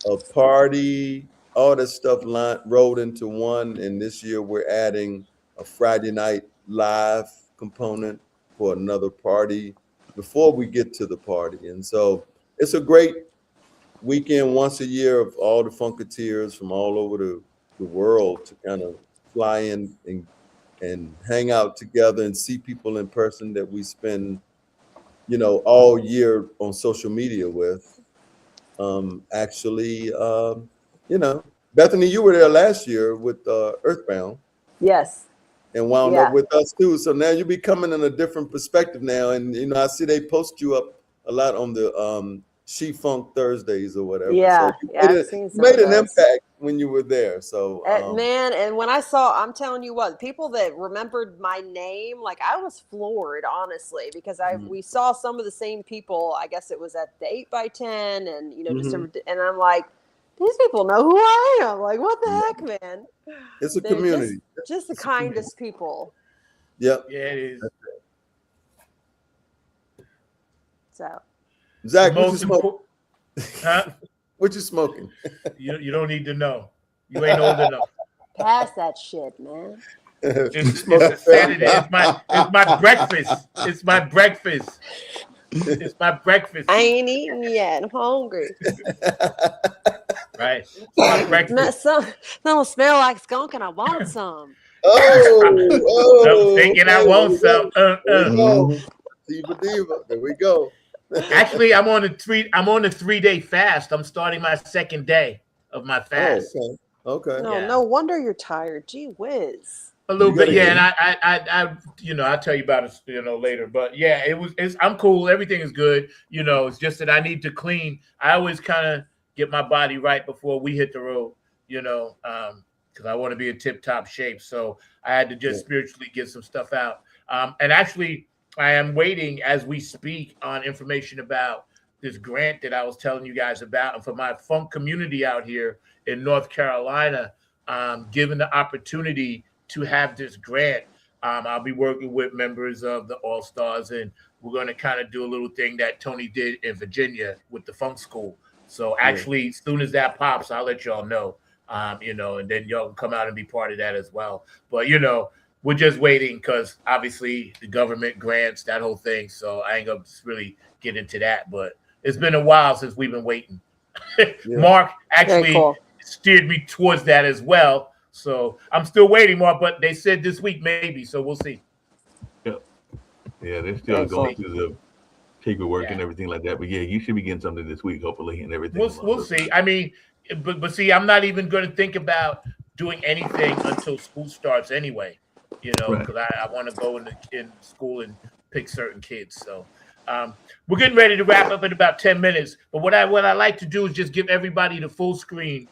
a party, all that stuff rolled into one. And this year we're adding a Friday night live component for another party before we get to the party. And so it's a great weekend once a year of all the Funketeers from all over the world to kind of fly in and hang out together and see people in person that we spend, you know, all year on social media with. You know, Bethany, you were there last year with Earthbound. Yes. And wound up with us too. So now you're becoming in a different perspective now. And you know, I see they post you up a lot on the She Funk Thursdays or whatever. Yeah, so you made an impact when you were there. So man, and when I saw, I'm telling you what, people that remembered my name, like I was floored, honestly, because we saw some of the same people. I guess it was at the 8x10, and you know, and I'm like, these people know who I am. Like, what the heck, man? It's a community. Just the kindest people. Yep. Yeah, it is. So, Zach, what you smoking? Huh? What you smoking? You don't need to know. You ain't old enough. Pass that shit, man. It's a Saturday. It's my breakfast. It's my breakfast. It's my breakfast. I ain't eating yet. I'm hungry. Right. It's my breakfast. Some don't smell like skunk, and I want some. I'm thinking I want some. Diva. There we go. Actually, I'm on a 3-day fast. I'm starting my second day of my fast. Okay. No wonder you're tired. Gee whiz. A little bit, yeah. And I you know, I'll tell you about it, you know, later. But yeah, I'm cool. Everything is good. You know, it's just that I need to clean. I always kind of get my body right before we hit the road, you know, because I want to be in tip-top shape. So I had to just spiritually get some stuff out. And actually, I am waiting as we speak on information about this grant that I was telling you guys about. And for my funk community out here in North Carolina, given the opportunity to have this grant, I'll be working with members of the All-Stars, and we're going to kind of do a little thing that Tony did in Virginia with the Funk School. So actually, as soon as that pops, I'll let y'all know, you know, and then y'all can come out and be part of that as well. But, you know, we're just waiting because obviously the government grants, that whole thing. So I ain't going to really get into that. But it's been a while since we've been waiting. Mark actually steered me towards that as well. So I'm still waiting, Mark, but they said this week maybe. So we'll see. Yeah, they're still going through the paperwork and everything like that. But yeah, you should be getting something this week, hopefully, and everything. We'll see. I mean, but see, I'm not even going to think about doing anything until school starts anyway. You know, because I want to go in school and pick certain kids. So we're getting ready to wrap up in about 10 minutes. But what I like to do is just give everybody the full screen,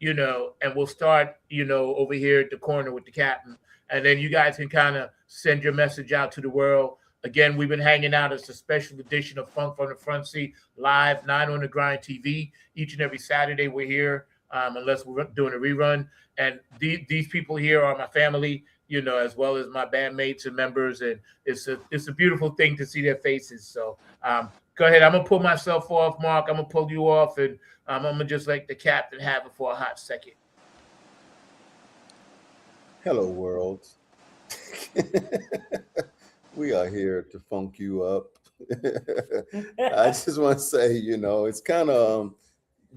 you know, and we'll start, you know, over here at the corner with the captain. And then you guys can kind of send your message out to the world. Again, we've been hanging out as a special edition of Funk from the Front Seat, live, 9 on the Grind TV. Each and every Saturday we're here, unless we're doing a rerun. And these people here are my family, you know, as well as my bandmates and members. And it's a beautiful thing to see their faces. So go ahead. I'm going to pull myself off, Mark. I'm going to pull you off. And I'm going to just let the captain have it for a hot second. Hello, world. We are here to funk you up. I just want to say, you know, it's kind of,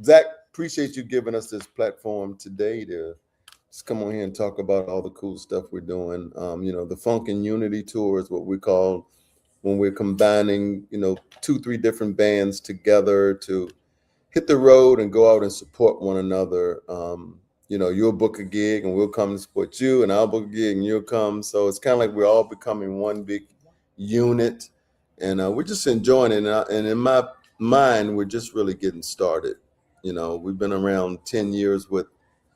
Zach, appreciate you giving us this platform today to just come on here and talk about all the cool stuff we're doing. You know, the Funk and Unity Tour is what we call when we're combining, you know, 2-3 different bands together to hit the road and go out and support one another. You know, you'll book a gig and we'll come and support you, and I'll book a gig and you'll come. So it's kind of like we're all becoming one big unit, and we're just enjoying it. And in my mind, we're just really getting started. You know, we've been around 10 years with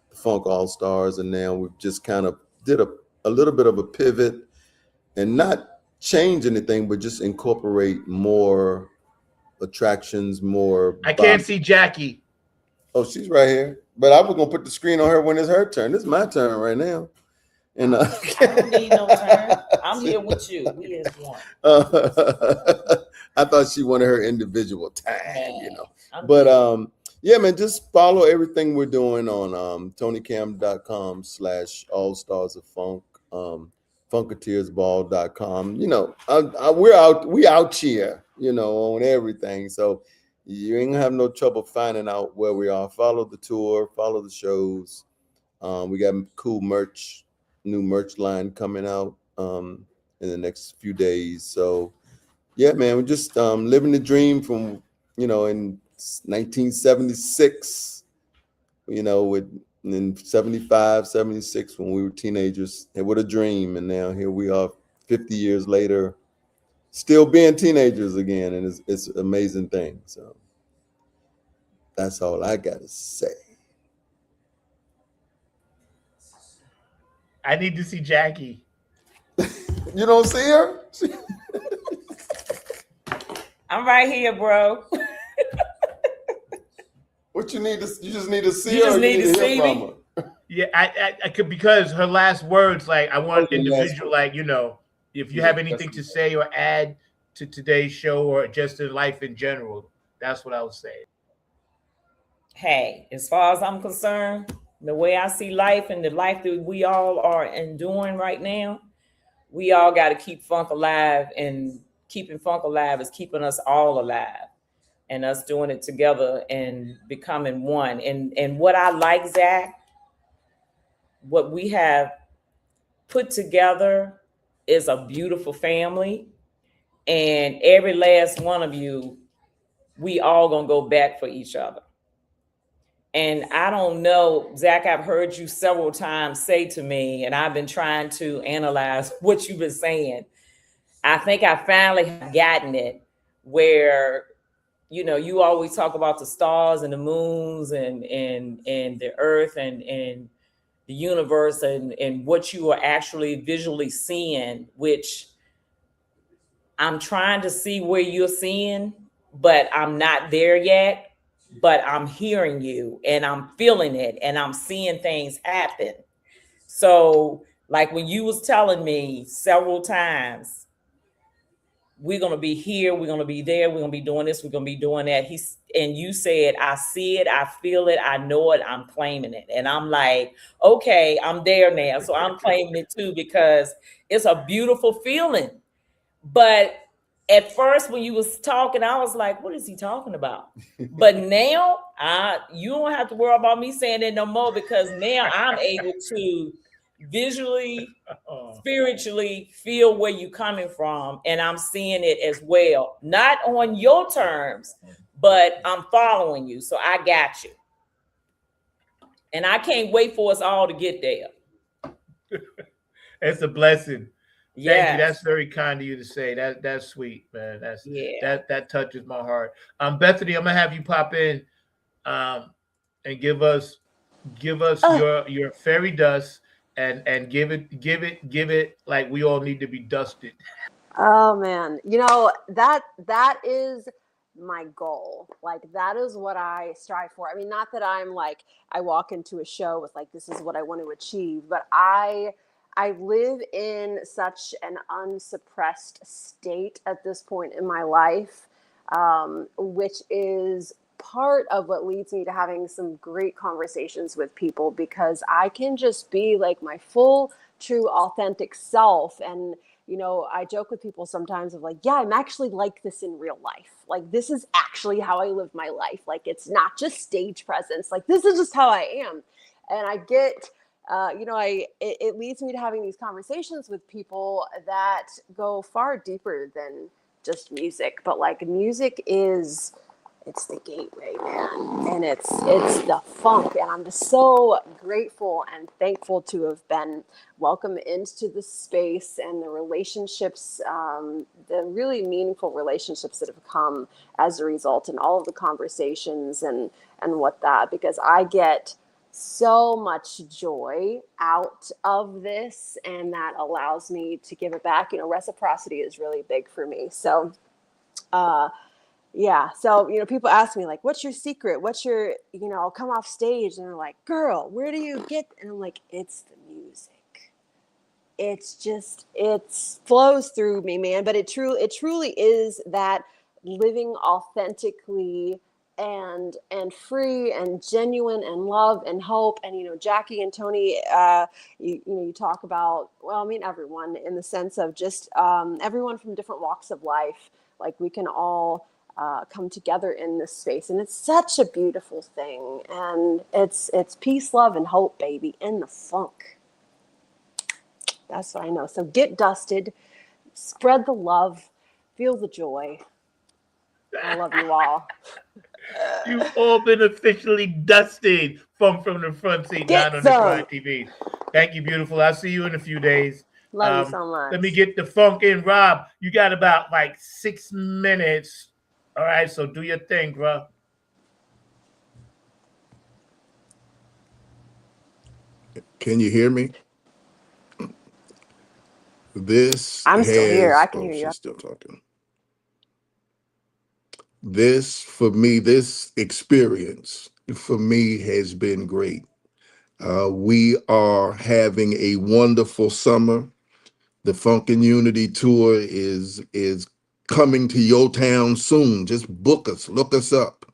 the Funk All-Stars, and now we've just kind of did a a little bit of a pivot and not change anything, but just incorporate more attractions, more. I can't see Jackie. Oh, she's right here. But I was gonna put the screen on her when it's her turn. This is my turn right now. And I don't need no turn. I'm here with you. We is one. I thought she wanted her individual time, you know. But yeah, man, just follow everything we're doing on TonyCamm.com/allstarsofunk, funketeersball.com. You know, we out here, you know, on everything. So you ain't gonna have no trouble finding out where we are. Follow the tour, follow the shows. We got cool merch, new merch line coming out in the next few days. So yeah, man, we're just living the dream from, you know, in 1976, you know, in 75, 76, when we were teenagers, and what a dream. And now here we are 50 years later, still being teenagers again. And it's an amazing thing. So that's all I got to say. I need to see Jackie. You don't see her? I'm right here, bro. What you need to? You just need to see You her. just need to hear see from me? her? Yeah, I could, because her last words, like, I want individual, like, you know, if you have anything to say or add to today's show or just in life in general, that's what I was saying. Hey, as far as I'm concerned, the way I see life and the life that we all are enduring right now, we all got to keep funk alive, and keeping funk alive is keeping us all alive, and us doing it together and becoming one. And what I like, Zach, what we have put together is a beautiful family, and every last one of you, we all gonna go back for each other. And I don't know, Zach, I've heard you several times say to me, and I've been trying to analyze what you've been saying. I think I finally have gotten it, where, you know, you always talk about the stars and the moons and the earth and the universe and what you are actually visually seeing, which I'm trying to see where you're seeing, but I'm not there yet. But I'm hearing you and I'm feeling it and I'm seeing things happen. So like when you was telling me several times, we're going to be here, we're going to be there, we're going to be doing this, we're going to be doing that. And you said, I see it, I feel it, I know it, I'm claiming it. And I'm like, okay, I'm there now. So I'm claiming it too, because it's a beautiful feeling. But at first, when you was talking, I was like, what is he talking about? But now, you don't have to worry about me saying it no more, because now I'm able to visually, spiritually feel where you're coming from. And I'm seeing it as well. Not on your terms, but I'm following you. So I got you. And I can't wait for us all to get there. It's a blessing. Yes. Thank you. That's very kind of you to say. That's sweet, man. That touches my heart. Bethany, I'm gonna have you pop in and give us your fairy dust and give it like we all need to be dusted. Oh man, you know, that is my goal. Like, that is what I strive for. I mean, not that I'm like, I walk into a show with like, this is what I want to achieve, but I live in such an unsuppressed state at this point in my life, which is part of what leads me to having some great conversations with people, because I can just be like my full, true, authentic self. And, you know, I joke with people sometimes of like, yeah, I'm actually like this in real life. Like, this is actually how I live my life. Like, it's not just stage presence. Like, this is just how I am. And I get... you know, it leads me to having these conversations with people that go far deeper than just music. But like, music it's the gateway, man, and it's the funk. And I'm just so grateful and thankful to have been welcomed into the space and the relationships, the really meaningful relationships that have come as a result, and all of the conversations and what that, because I get so much joy out of this, and that allows me to give it back. Reciprocity is really big for me. So, yeah. So, people ask me like, what's your secret? What's your, I'll come off stage and they're like, girl, where do you get? And I'm like, it's the music. It's just, it flows through me, man. But it truly is that living authentically and free and genuine and love and hope. And, Jackie and Tony, you talk about, well, I mean, everyone in the sense of just everyone from different walks of life. Like we can all come together in this space, and it's such a beautiful thing. And it's peace, love, and hope, baby, in the funk. That's what I know. So get dusted, spread the love, feel the joy. I love you all. You've all been officially dusted from the front seat, not on the Grind TV. Thank you, beautiful. I'll see you in a few days. Love you so much. Let me get the funk in. Rob, you got about like 6 minutes. All right, so do your thing, bro. Can you hear me? I'm still here. I can hear you. She's still talking. This experience for me has been great. We are having a wonderful summer. The Funkin' Unity tour is coming to your town soon. Just book us, look us up.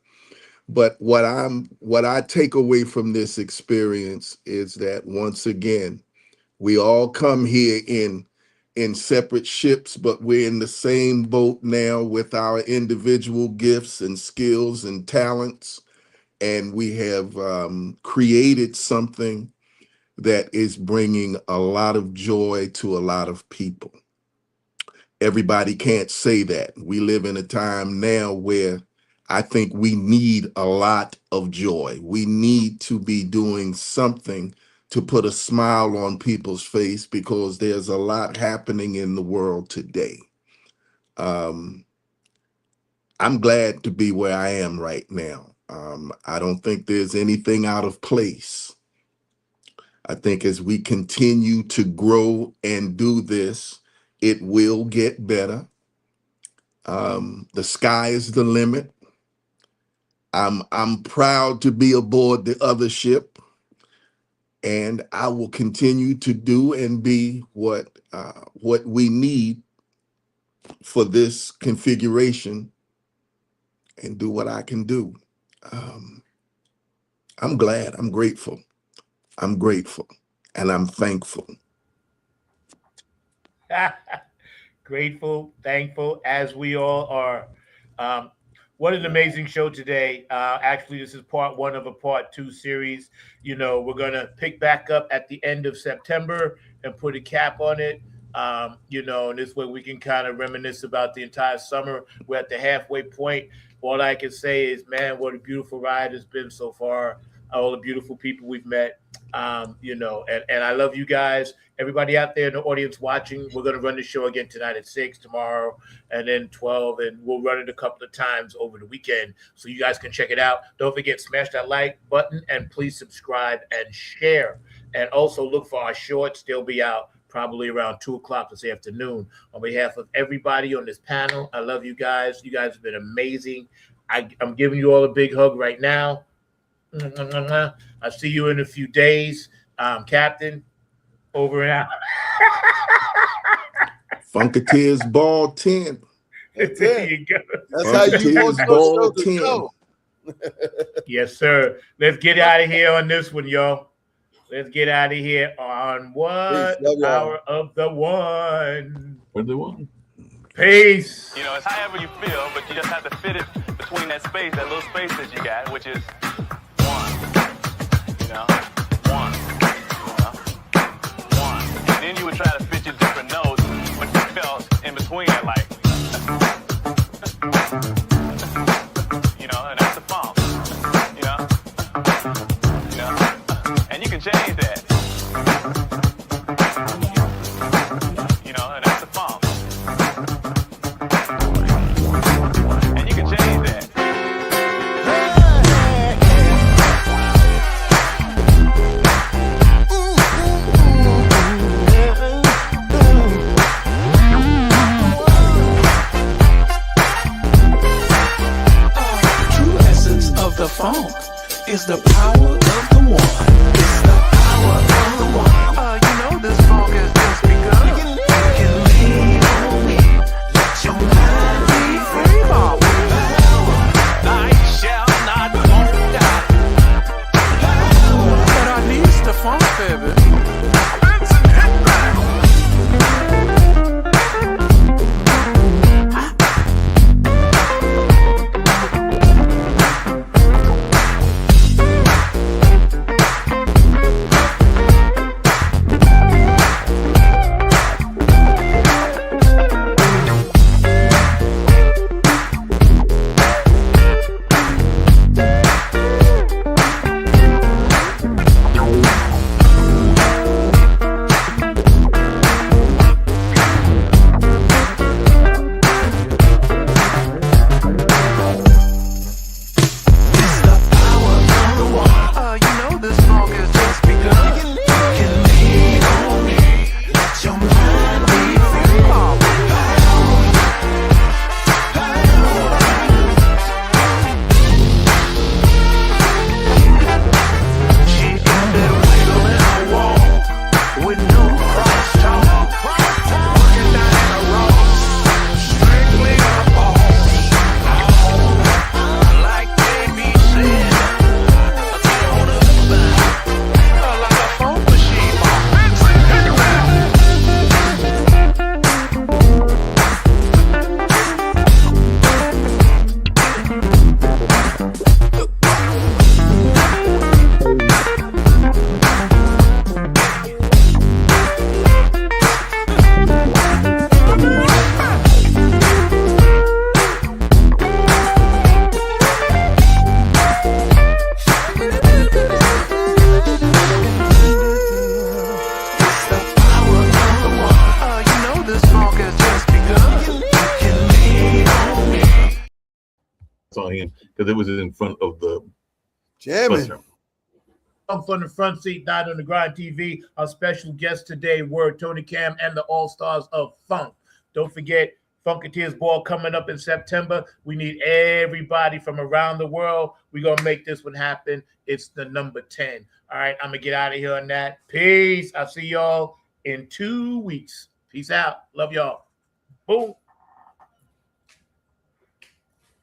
But what I take away from this experience is that once again, we all come here in separate ships, but we're in the same boat now with our individual gifts and skills and talents. And we have created something that is bringing a lot of joy to a lot of people. Everybody can't say that. We live in a time now where I think we need a lot of joy. We need to be doing something to put a smile on people's face because there's a lot happening in the world today. I'm glad to be where I am right now. I don't think there's anything out of place. I think as we continue to grow and do this, it will get better. The sky is the limit. I'm proud to be aboard the other ship, and I will continue to do and be what we need for this configuration and do what I can do. I'm glad, I'm grateful, and I'm thankful. Grateful, thankful, as we all are. What an amazing show today. Actually, this is part one of a part two series. We're going to pick back up at the end of September and put a cap on it. And this way we can kind of reminisce about the entire summer. We're at the halfway point. All I can say is, man, what a beautiful ride it's been so far. All the beautiful people we've met, and I love you guys. Everybody out there in the audience watching, we're going to run the show again tonight at 6, tomorrow, and then 12, and we'll run it a couple of times over the weekend so you guys can check it out. Don't forget, smash that like button, and please subscribe and share. And also look for our shorts. They'll be out probably around 2 o'clock this afternoon. On behalf of everybody on this panel, I love you guys. You guys have been amazing. I'm giving you all a big hug right now. I'll see you in a few days. Captain, over and out. Funketeers Ball 10. There you go. That's how you Ball 10. show. Yes, sir. Let's get out of here on this one, y'all. Let's get out of here on what hour of the one. What the one? Peace. It's however you feel, but you just have to fit it between that space, that little space that you got, which is one. One. And then you would try to fit your different notes, but you felt in between it, like, and that's the funk, and you can change that, and that's the funk, and you can change that. of the one. It's the power of the one. You know this funk has just begun. You can lean on me. Let your mind be free, Bob. I shall not won't die. But I need the funk, baby. On him because it was in front of the jamming. From the front seat, Night on the Grind TV. Our special guest today were Tony Camm and the All Stars of Funk. Don't forget Funketeers Ball coming up in September. We need everybody from around the world. We're gonna make this one happen. It's the number 10. All right, I'm gonna get out of here on that. Peace. I'll see y'all in 2 weeks. Peace out. Love y'all. Boom.